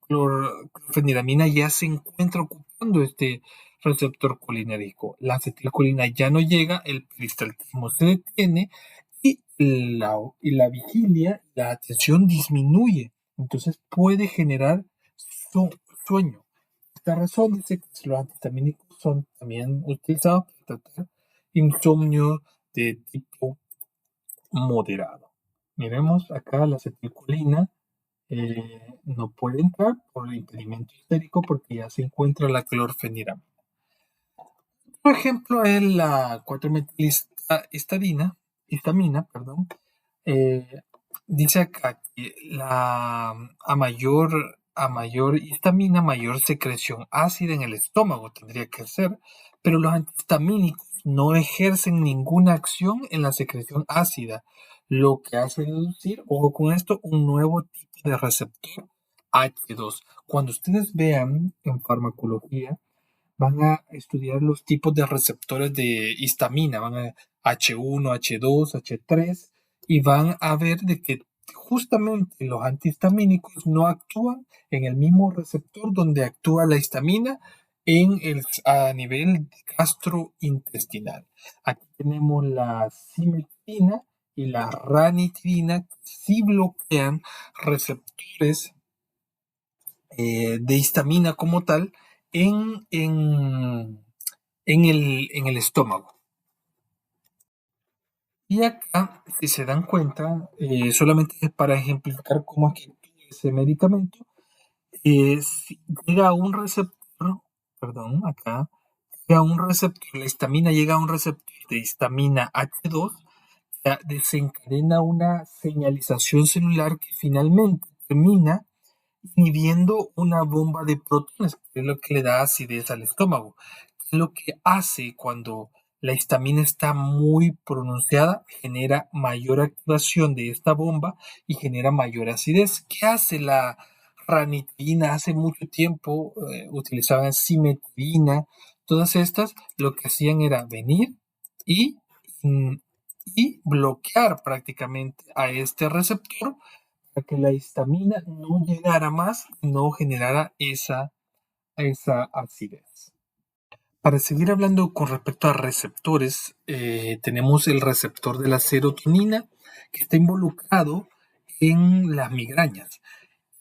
clorfeniramina ya se encuentra ocupando este receptor colinérgico? La acetilcolina ya no llega, el peristaltismo se detiene y la vigilia, la atención disminuye. Entonces puede generar sueño. Esta razón dice que los antihistamínicos son también utilizados para tratar insomnio de tipo moderado. Miremos acá la acetilcolina. No puede entrar por el impedimento histérico porque ya se encuentra la clorfeniramina. Por ejemplo, es la 4-metilhistamina, perdón. Dice acá que a mayor histamina, mayor secreción ácida en el estómago tendría que ser, pero los antihistamínicos no ejercen ninguna acción en la secreción ácida, lo que hace deducir, ojo con esto, un nuevo tipo de receptor H2. Cuando ustedes vean en farmacología, van a estudiar los tipos de receptores de histamina, van a H1, H2, H3, y van a ver de que justamente los antihistamínicos no actúan en el mismo receptor donde actúa la histamina a nivel gastrointestinal. Aquí tenemos la cimetidina y la ranitidina, que sí bloquean receptores de histamina como tal en el estómago. Y acá, si se dan cuenta, solamente es para ejemplificar cómo es que actúa ese medicamento. Si llega a un receptor, perdón, acá, llega a un receptor, la histamina llega a un receptor de histamina H2, ya desencadena una señalización celular que finalmente termina inhibiendo una bomba de protones, que es lo que le da acidez al estómago. Lo que hace cuando la histamina está muy pronunciada, genera mayor activación de esta bomba y genera mayor acidez. ¿Qué hace la ranitidina hace mucho tiempo, utilizaban simetidina. Todas estas lo que hacían era venir y, mm, y bloquear prácticamente a este receptor para que la histamina no llegara más, no generara esa acidez. Para seguir hablando con respecto a receptores, tenemos el receptor de la serotonina que está involucrado en las migrañas.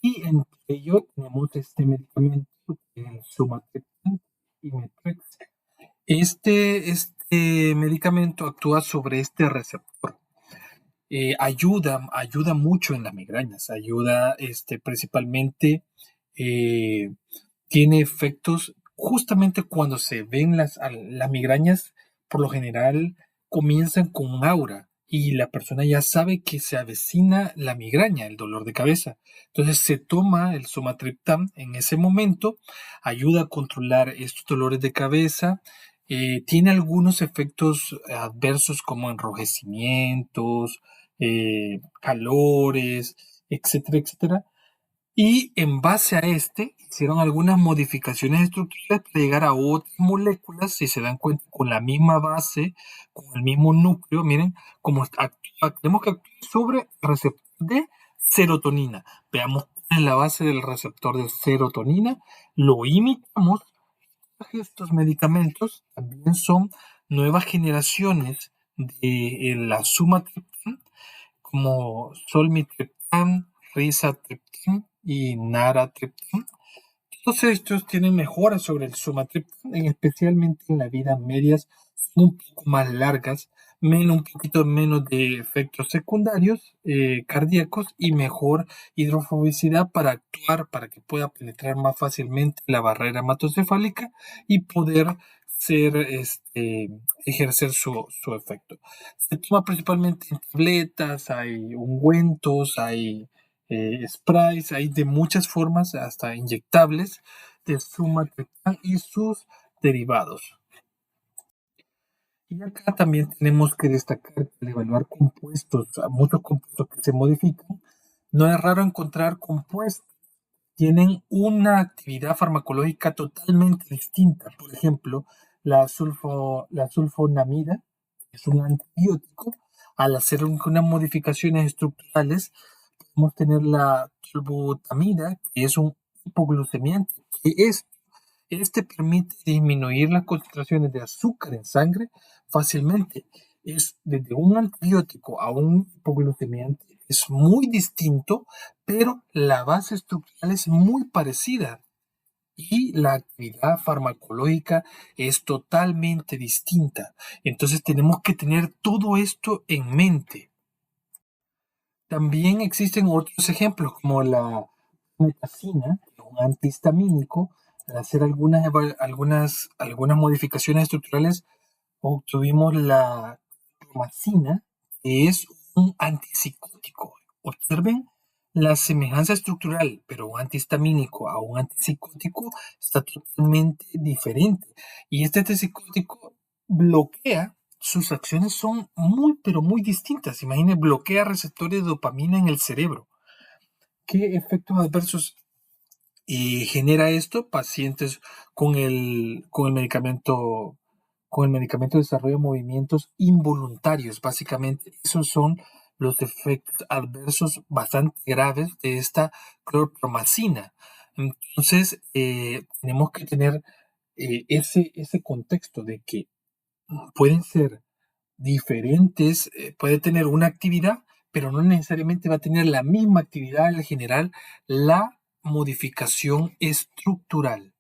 Y entre ello tenemos este medicamento, el sumatriptan y metrex. Este medicamento actúa sobre este receptor. Ayuda mucho en las migrañas, ayuda principalmente, eh, tiene efectos justamente cuando se ven las migrañas, por lo general comienzan con un aura y la persona ya sabe que se avecina la migraña, el dolor de cabeza. Entonces se toma el sumatriptan en ese momento, ayuda a controlar estos dolores de cabeza. Tiene algunos efectos adversos como enrojecimientos, calores, etcétera, etcétera. Y en base a hicieron algunas modificaciones estructurales para llegar a otras moléculas, si se dan cuenta, con la misma base, con el mismo núcleo. Miren, como tenemos que actuar sobre el receptor de serotonina. Veamos cuál es la base del receptor de serotonina, lo imitamos. Estos medicamentos también son nuevas generaciones de la sumatriptan, como solmitriptan, rizatriptan y naratriptan. Todos estos tienen mejoras sobre el sumatriptan, especialmente en las vidas medias, son un poco más largas, un poquito menos de efectos secundarios cardíacos y mejor hidrofobicidad para actuar, para que pueda penetrar más fácilmente la barrera hematocefálica y poder ejercer su efecto. Se toma principalmente en tabletas, hay ungüentos, hay sprays, hay de muchas formas, hasta inyectables, de sumatriptan y sus derivados. Y acá también tenemos que destacar que al evaluar compuestos, muchos compuestos que se modifican, no es raro encontrar compuestos que tienen una actividad farmacológica totalmente distinta. Por ejemplo, la sulfonamida es un antibiótico. Al hacer unas modificaciones estructurales, podemos tener la tolbutamida, que es un hipoglucemiante, que permite disminuir las concentraciones de azúcar en sangre fácilmente. Es desde un antibiótico a un hipoglucemiante, es muy distinto, pero la base estructural es muy parecida y la actividad farmacológica es totalmente distinta. Entonces tenemos que tener todo esto en mente. También existen otros ejemplos como la metacina, un antihistamínico. Al hacer algunas modificaciones estructurales, obtuvimos la cromacina, que es un antipsicótico. Observen la semejanza estructural, pero un antihistamínico a un antipsicótico está totalmente diferente. Y este antipsicótico bloquea, sus acciones son muy, pero muy distintas. Imaginen, bloquea receptores de dopamina en el cerebro. ¿Qué efectos adversos genera esto? Pacientes con el medicamento desarrollan movimientos involuntarios. Básicamente, esos son los efectos adversos bastante graves de esta clorpromacina. Entonces, tenemos que tener ese contexto de que pueden ser diferentes, puede tener una actividad, pero no necesariamente va a tener la misma actividad al generar la modificación estructural.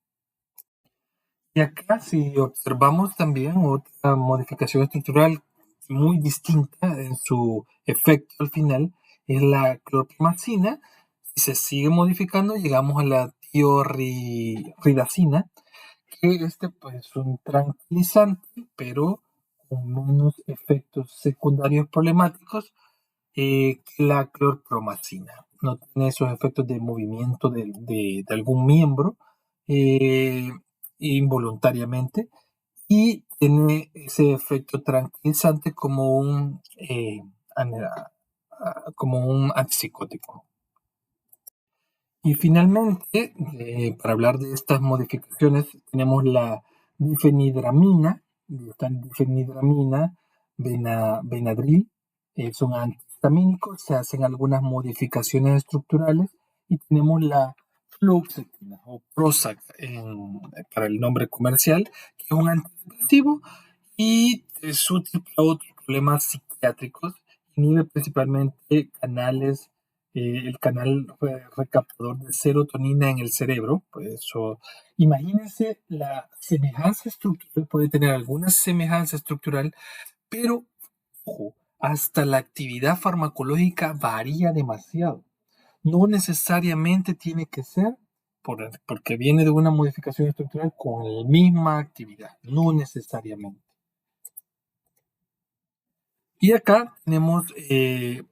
Y acá, si observamos también otra modificación estructural muy distinta en su efecto al final, es la clorpromacina. Si se sigue modificando, llegamos a la tiorridacina, que pues, es un tranquilizante, pero con menos efectos secundarios problemáticos que la clorpromacina. No tiene esos efectos de movimiento de algún miembro eh, involuntariamente y tiene ese efecto tranquilizante como un antipsicótico. Y finalmente, para hablar de estas modificaciones, tenemos la difenidramina, Benadryl, son antihistamínicos, se hacen algunas modificaciones estructurales y tenemos la fluoxetina o Prozac para el nombre comercial, que es un antidepresivo y es útil para otros problemas psiquiátricos. Inhibe principalmente el canal recaptador de serotonina en el cerebro. Pues eso, imagínense la semejanza estructural, puede tener alguna semejanza estructural, pero ojo, hasta la actividad farmacológica varía demasiado. No necesariamente tiene que ser porque viene de una modificación estructural con la misma actividad, no necesariamente. Y acá tenemos que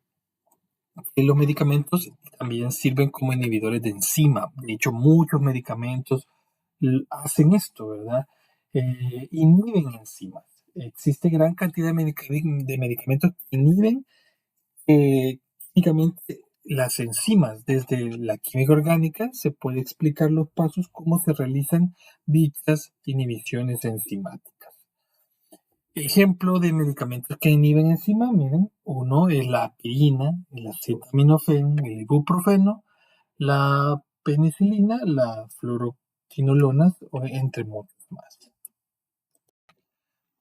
los medicamentos también sirven como inhibidores de enzima. De hecho, muchos medicamentos hacen esto, ¿verdad? Inhiben enzimas. Existe gran cantidad de medicamentos que inhiben químicamente las enzimas. Desde la química orgánica se puede explicar los pasos cómo se realizan dichas inhibiciones enzimáticas. Ejemplo de medicamentos que inhiben enzima, miren, uno es la aspirina, el acetaminofén, el ibuprofeno, la penicilina, la fluoroquinolonas, entre muchos más.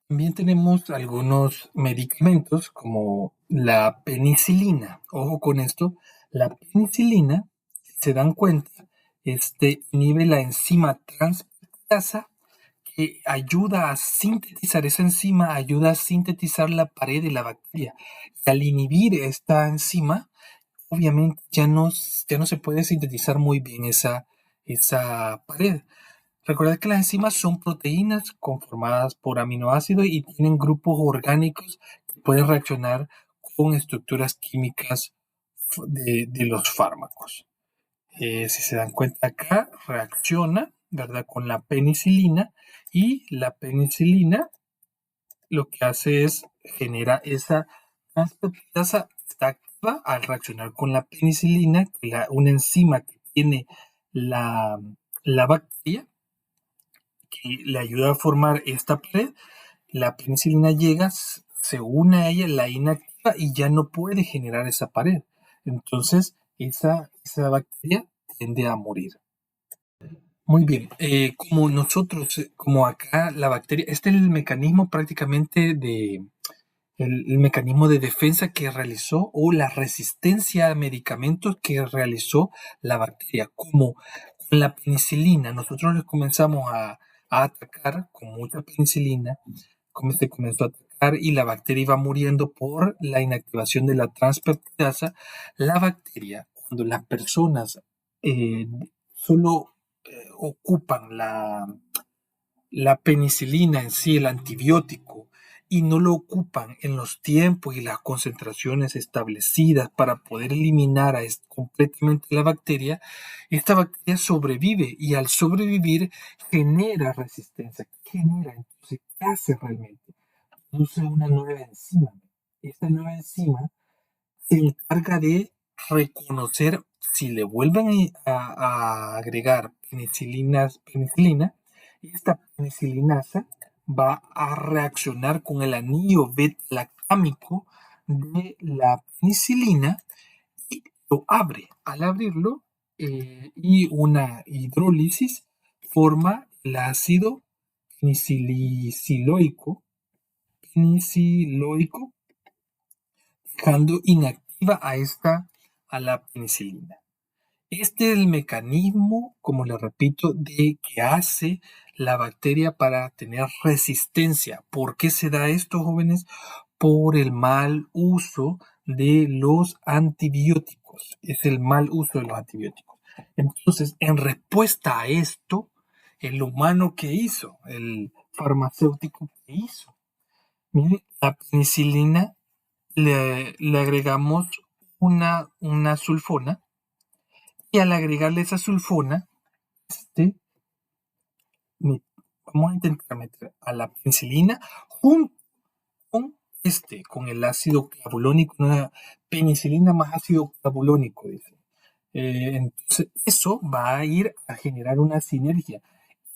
También tenemos algunos medicamentos como la penicilina. Ojo con esto, la penicilina, si se dan cuenta, inhibe la enzima transcriptasa que ayuda a sintetizar esa enzima, ayuda a sintetizar la pared de la bacteria. Y al inhibir esta enzima, obviamente ya no se puede sintetizar muy bien esa pared. Recordad que las enzimas son proteínas conformadas por aminoácidos y tienen grupos orgánicos que pueden reaccionar con estructuras químicas de los fármacos. Si se dan cuenta acá, reacciona, ¿verdad?, con la penicilina y la penicilina lo que hace es genera esa transcriptasa está activa al reaccionar con la penicilina, una enzima que tiene la bacteria que le ayuda a formar esta pared. La penicilina llega, se une a ella, la inactiva y ya no puede generar esa pared. Entonces, esa bacteria tiende a morir. Muy bien, como nosotros, como acá la bacteria, este es el mecanismo prácticamente el mecanismo de defensa que realizó o la resistencia a medicamentos que realizó la bacteria. Como con la penicilina, nosotros les comenzamos a atacar con mucha penicilina, como se comenzó a atacar y la bacteria iba muriendo por la inactivación de la transcriptasa. La bacteria, cuando las personas eh, solo ocupan la penicilina en sí, el antibiótico, y no lo ocupan en los tiempos y las concentraciones establecidas para poder eliminar completamente la bacteria, esta bacteria sobrevive y al sobrevivir genera resistencia. ¿Qué genera? Entonces, ¿qué hace realmente? Produce una nueva enzima. Esta nueva enzima se encarga de reconocer si le vuelven a agregar penicilina, esta penicilinasa va a reaccionar con el anillo beta-lactámico de la penicilina y lo abre. Al abrirlo y una hidrólisis forma el ácido penicilloico, dejando inactiva a la penicilina. Este es el mecanismo, como le repito, de que hace la bacteria para tener resistencia. ¿Por qué se da esto, jóvenes? Por el mal uso de los antibióticos. Es el mal uso de los antibióticos. Entonces, en respuesta a esto, el humano que hizo, el farmacéutico que hizo, mire, la penicilina le agregamos una sulfona y al agregarle esa sulfona, este, vamos a intentar meter a la penicilina junto con el ácido clavulónico, una penicilina más ácido clavulónico, dice. Entonces, eso va a ir a generar una sinergia.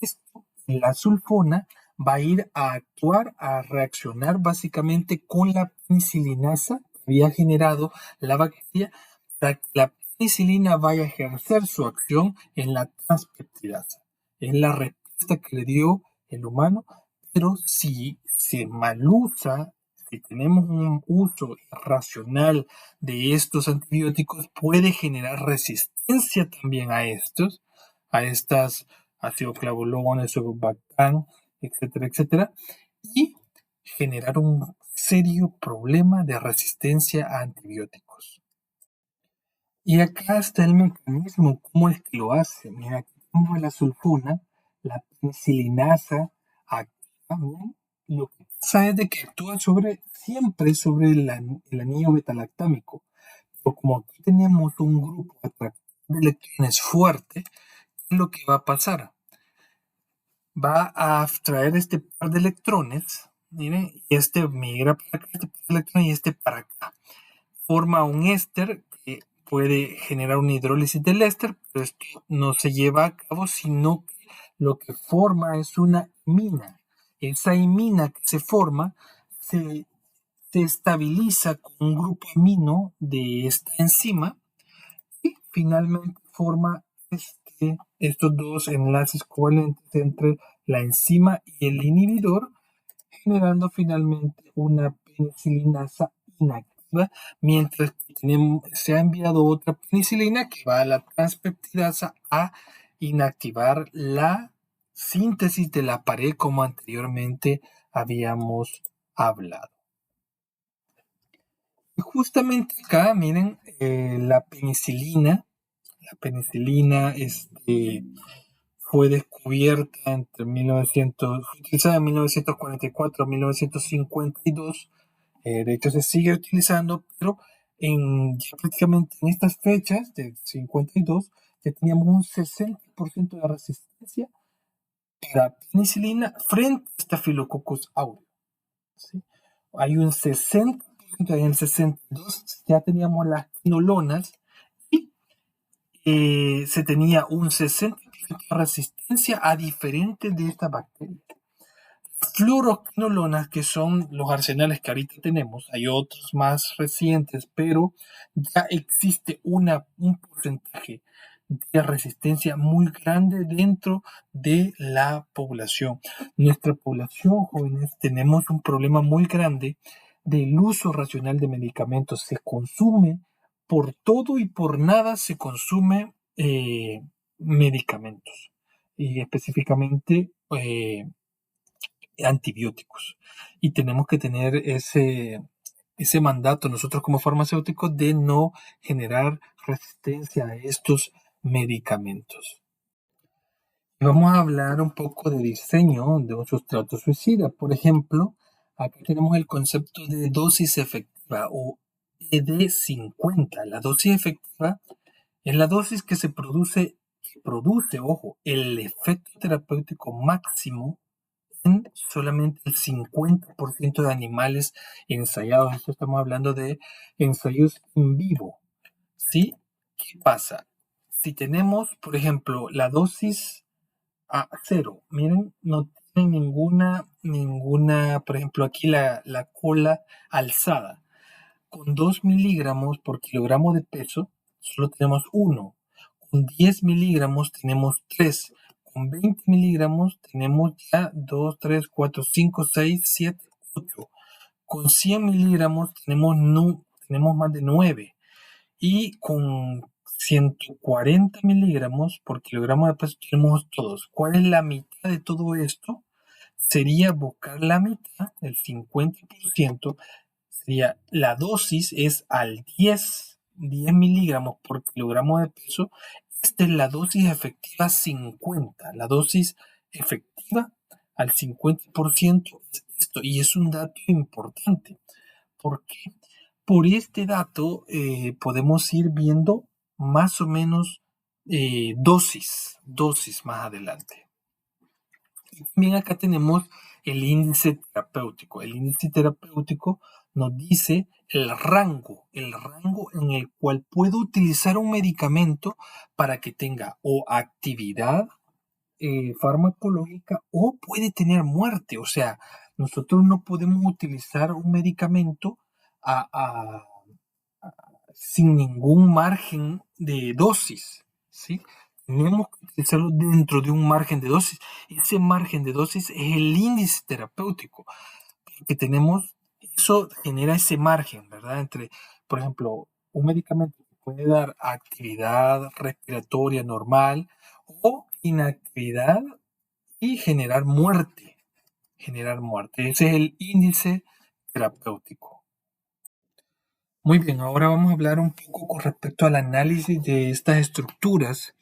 Esto, la sulfona va a ir a actuar, a reaccionar básicamente con la penicilinasa que había generado la bacteria para que la penicilina vaya a ejercer su acción en la transpeptidasa. Es la respuesta que le dio el humano, pero si se malusa, si tenemos un uso irracional de estos antibióticos, puede generar resistencia también a estas ácido-clavulones, surubactán, etcétera, etcétera, y generar un serio problema de resistencia a antibióticos. Y acá está el mecanismo, cómo es que lo hace. Mira, aquí tenemos la sulfona, la penicilinasa, acá, ¿no? Lo que pasa es de que actúa siempre sobre el anillo betalactámico. Pero como aquí tenemos un grupo atractivo de electrones fuerte, ¿qué es lo que va a pasar? Va a abstraer este par de electrones, miren, y este migra para acá, este par de electrones y este para acá. Forma un éster que puede generar una hidrólisis del éster, pero esto no se lleva a cabo, sino que lo que forma es una imina. Esa imina que se forma se, se estabiliza con un grupo amino de esta enzima y finalmente forma estos dos enlaces covalentes entre la enzima y el inhibidor, generando finalmente una penicilinasa inactiva, mientras que se ha enviado otra penicilina que va a la transpeptidasa a inactivar la síntesis de la pared como anteriormente habíamos hablado. Y justamente acá, miren, la penicilina fue descubierta entre fue utilizada en 1944 a 1952. De hecho, se sigue utilizando, pero ya prácticamente en estas fechas de 52 ya teníamos un 60% de resistencia para penicilina frente a Staphylococcus aureus, ¿sí? Hay un 60%, en el 62 ya teníamos las quinolonas y se tenía un 60% de resistencia a diferentes de estas bacterias. Fluoroquinolonas, que son los arsenales que ahorita tenemos, hay otros más recientes, pero ya existe un porcentaje de resistencia muy grande dentro de la población. Nuestra población, jóvenes, tenemos un problema muy grande del uso racional de medicamentos. Se consume por todo y por nada, se consume medicamentos y específicamente antibióticos. Y tenemos que tener ese mandato nosotros como farmacéuticos de no generar resistencia a estos medicamentos. Y vamos a hablar un poco de diseño de un sustrato suicida. Por ejemplo, aquí tenemos el concepto de dosis efectiva o ED50. La dosis efectiva es la dosis que produce, ojo, el efecto terapéutico máximo en solamente el 50% de animales ensayados. Esto estamos hablando de ensayos en vivo. ¿Sí? ¿Qué pasa? Si tenemos, por ejemplo, la dosis a cero, miren, no tiene ninguna, por ejemplo, aquí la cola alzada. Con 2 miligramos por kilogramo de peso, solo tenemos 1. Con 10 miligramos tenemos 3. Con 20 miligramos tenemos ya 2, 3, 4, 5, 6, 7, 8. Con 100 miligramos tenemos más de 9. Y con 140 miligramos por kilogramo de peso tenemos todos. ¿Cuál es la mitad de todo esto? Sería buscar la mitad, el 50%. Sería la dosis es al 10 miligramos por kilogramo de peso. Esta es la dosis efectiva 50. La dosis efectiva al 50% es esto. Y es un dato importante. ¿Por qué? Por este dato podemos ir viendo más o menos dosis más adelante. Y también acá tenemos el índice terapéutico. El índice terapéutico nos dice el rango en el cual puedo utilizar un medicamento para que tenga o actividad farmacológica o puede tener muerte. O sea, nosotros no podemos utilizar un medicamento a- a- sin ningún margen de dosis, ¿sí? Tenemos que utilizarlo dentro de un margen de dosis. Ese margen de dosis es el índice terapéutico que tenemos. Eso genera ese margen, ¿verdad? Entre, por ejemplo, un medicamento que puede dar actividad respiratoria normal o inactividad y generar muerte. Generar muerte. Ese es el índice terapéutico. Muy bien, ahora vamos a hablar un poco con respecto al análisis de estas estructuras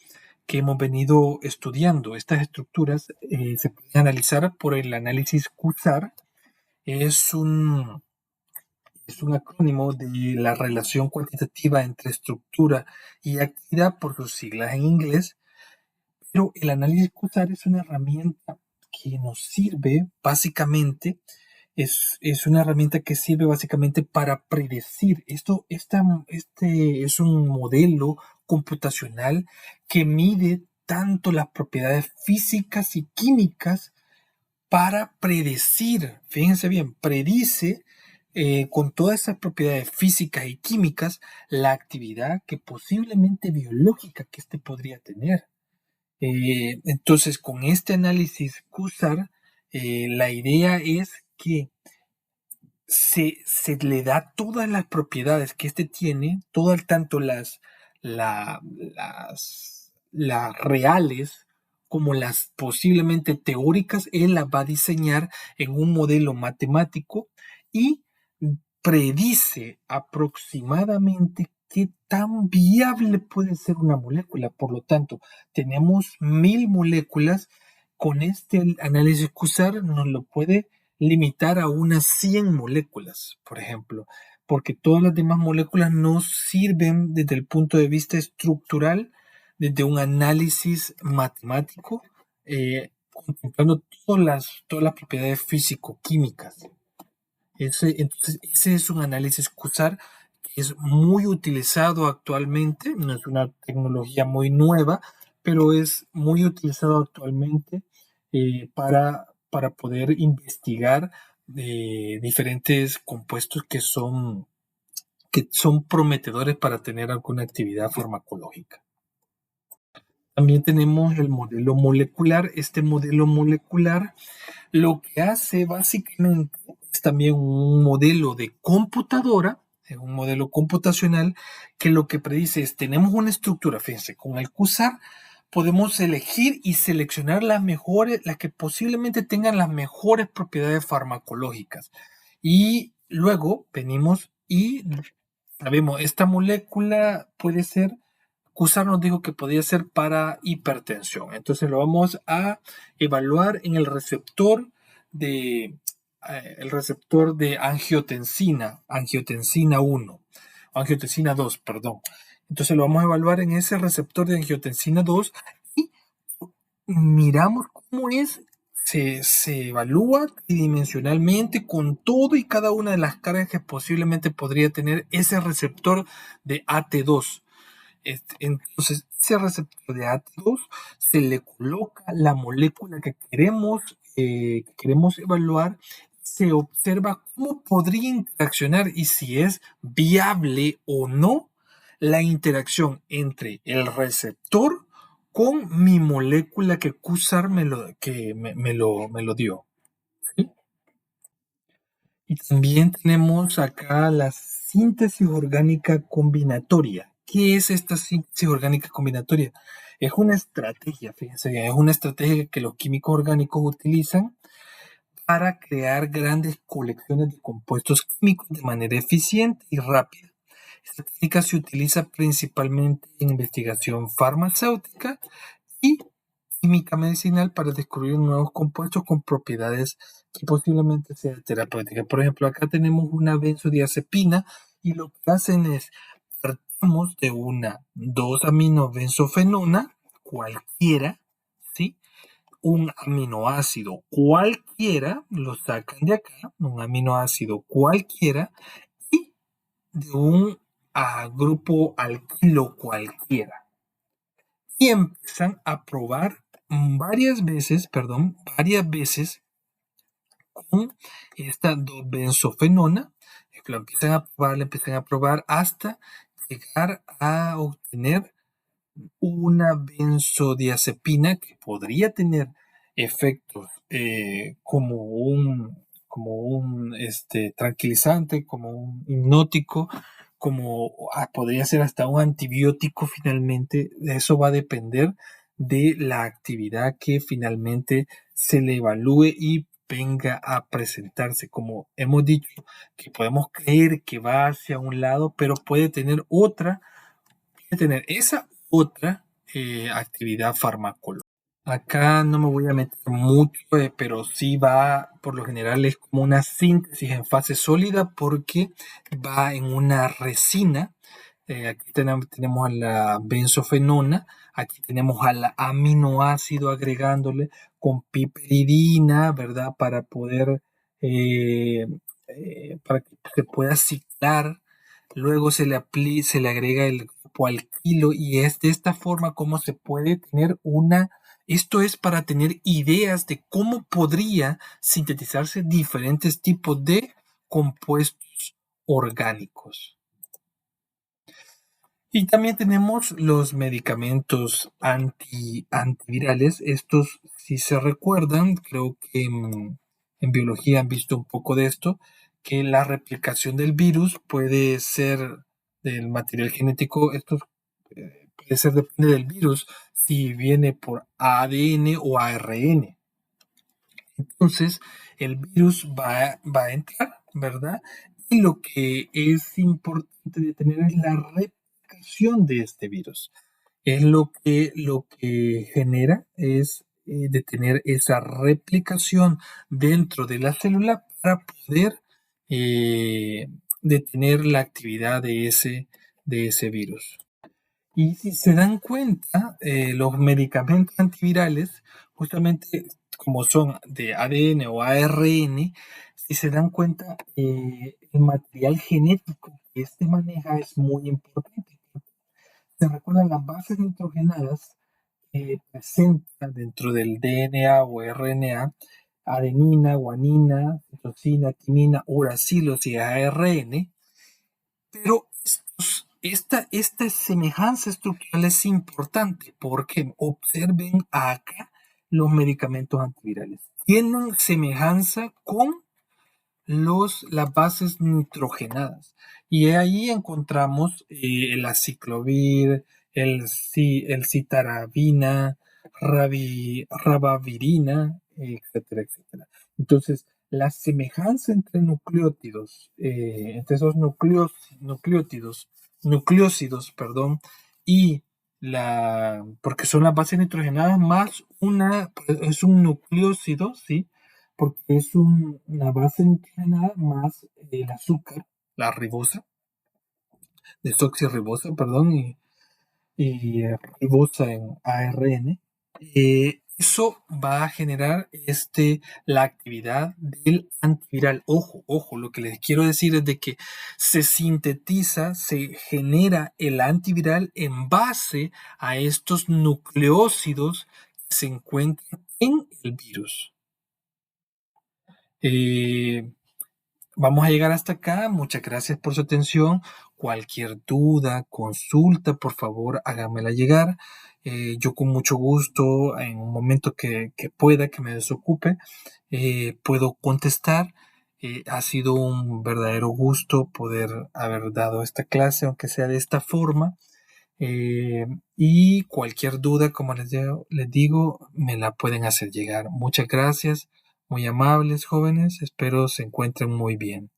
que hemos venido estudiando. Estas estructuras se pueden analizar por el análisis QSAR. Es un, es un acrónimo de la relación cuantitativa entre estructura y actividad por sus siglas en inglés. Pero el análisis QSAR es una herramienta que nos sirve básicamente es una herramienta que sirve básicamente para predecir. Este es un modelo computacional que mide tanto las propiedades físicas y químicas para predecir, fíjense bien, predice con todas esas propiedades físicas y químicas la actividad que posiblemente biológica que éste podría tener. Entonces, con este análisis QSAR, la idea es que se le da todas las propiedades que éste tiene, tanto las reales como las posiblemente teóricas, él las va a diseñar en un modelo matemático y predice aproximadamente qué tan viable puede ser una molécula. Por lo tanto, tenemos 1000 moléculas. Con este análisis QSAR nos lo puede limitar a unas 100 moléculas, por ejemplo, porque todas las demás moléculas no sirven desde el punto de vista estructural, desde un análisis matemático, contemplando todas las propiedades físico-químicas. Entonces, ese es un análisis QSAR que es muy utilizado actualmente, no es una tecnología muy nueva, pero es muy utilizado actualmente para poder investigar diferentes compuestos que son prometedores para tener alguna actividad farmacológica. También tenemos el modelo molecular. Este modelo molecular lo que hace básicamente es también un modelo de computadora, un modelo computacional, que lo que predice es, tenemos una estructura, fíjense, con el QSAR podemos elegir y seleccionar las mejores, las que posiblemente tengan las mejores propiedades farmacológicas. Y luego venimos y sabemos, esta molécula puede ser, QSAR nos dijo que podía ser para hipertensión. Entonces lo vamos a evaluar en el receptor de angiotensina 1, angiotensina 2, perdón. Entonces lo vamos a evaluar en ese receptor de angiotensina 2 y miramos cómo se evalúa tridimensionalmente con todo y cada una de las cargas que posiblemente podría tener ese receptor de AT2. Entonces, ese receptor de AT2 se le coloca la molécula que queremos evaluar, se observa cómo podría interaccionar y si es viable o no la interacción entre el receptor con mi molécula que QSAR me lo dio. ¿Sí? Y también tenemos acá la síntesis orgánica combinatoria. ¿Qué es esta síntesis orgánica combinatoria? Es una estrategia, fíjense, es una estrategia que los químicos orgánicos utilizan para crear grandes colecciones de compuestos químicos de manera eficiente y rápida. Esta técnica se utiliza principalmente en investigación farmacéutica y química medicinal para descubrir nuevos compuestos con propiedades que posiblemente sean terapéuticas. Por ejemplo, acá tenemos una benzodiazepina y lo que hacen es partimos de una 2-aminobenzofenona cualquiera, ¿sí? un aminoácido cualquiera, lo sacan de acá, un aminoácido cualquiera, y de un grupo alquilo cualquiera. Y empiezan a probar varias veces con esta benzofenona. La empiezan a probar hasta llegar a obtener una benzodiazepina que podría tener efectos como un tranquilizante, como un hipnótico, como podría ser hasta un antibiótico finalmente. Eso va a depender de la actividad que finalmente se le evalúe y venga a presentarse. Como hemos dicho, que podemos creer que va hacia un lado, pero puede tener esa otra actividad farmacológica. Acá no me voy a meter mucho, pero sí va, por lo general es como una síntesis en fase sólida porque va en una resina. Aquí tenemos a la benzofenona, aquí tenemos al aminoácido agregándole con piperidina, ¿verdad? Eh, para que se pueda ciclar. Luego se le agrega el grupo alquilo y es de esta forma como se puede tener esto es para tener ideas de cómo podría sintetizarse diferentes tipos de compuestos orgánicos. Y también tenemos los medicamentos antivirales. Estos, si se recuerdan, creo que en biología han visto un poco de esto, que la replicación del virus puede ser del material genético. Esto puede ser, depende del virus, si viene por ADN o ARN. Entonces, el virus va a entrar, ¿verdad? Y lo que es importante de tener es la replicación de este virus. Es lo que genera es de tener esa replicación dentro de la célula para poder detener la actividad de ese virus. Y si se dan cuenta, los medicamentos antivirales, justamente como son de ADN o ARN, si se dan cuenta, el material genético que este maneja es muy importante. ¿Se recuerdan las bases nitrogenadas que presenta dentro del DNA o RNA? Adenina, guanina, citosina, timina, uracilos y ARN, pero esta semejanza estructural es importante porque observen acá los medicamentos antivirales. Tienen semejanza con las bases nitrogenadas. Y ahí encontramos el aciclovir, el citarabina, rabavirina, etcétera, etcétera. Entonces, la semejanza entre nucleótidos, entre esos nucleósidos, perdón, y porque son las bases nitrogenadas más es un nucleósido, ¿sí? Porque es una base nitrogenada más el azúcar, la ribosa, desoxirribosa, perdón, y ribosa en ARN. Eso va a generar la actividad del antiviral. Ojo, ojo, lo que les quiero decir es de que se sintetiza, se genera el antiviral en base a estos nucleósidos que se encuentran en el virus. Vamos a llegar hasta acá. Muchas gracias por su atención. Cualquier duda, consulta, por favor, háganmela llegar. Yo con mucho gusto, en un momento que pueda, que me desocupe, puedo contestar. Ha sido un verdadero gusto poder haber dado esta clase, aunque sea de esta forma. Y cualquier duda, como les digo, me la pueden hacer llegar. Muchas gracias, muy amables jóvenes, espero se encuentren muy bien.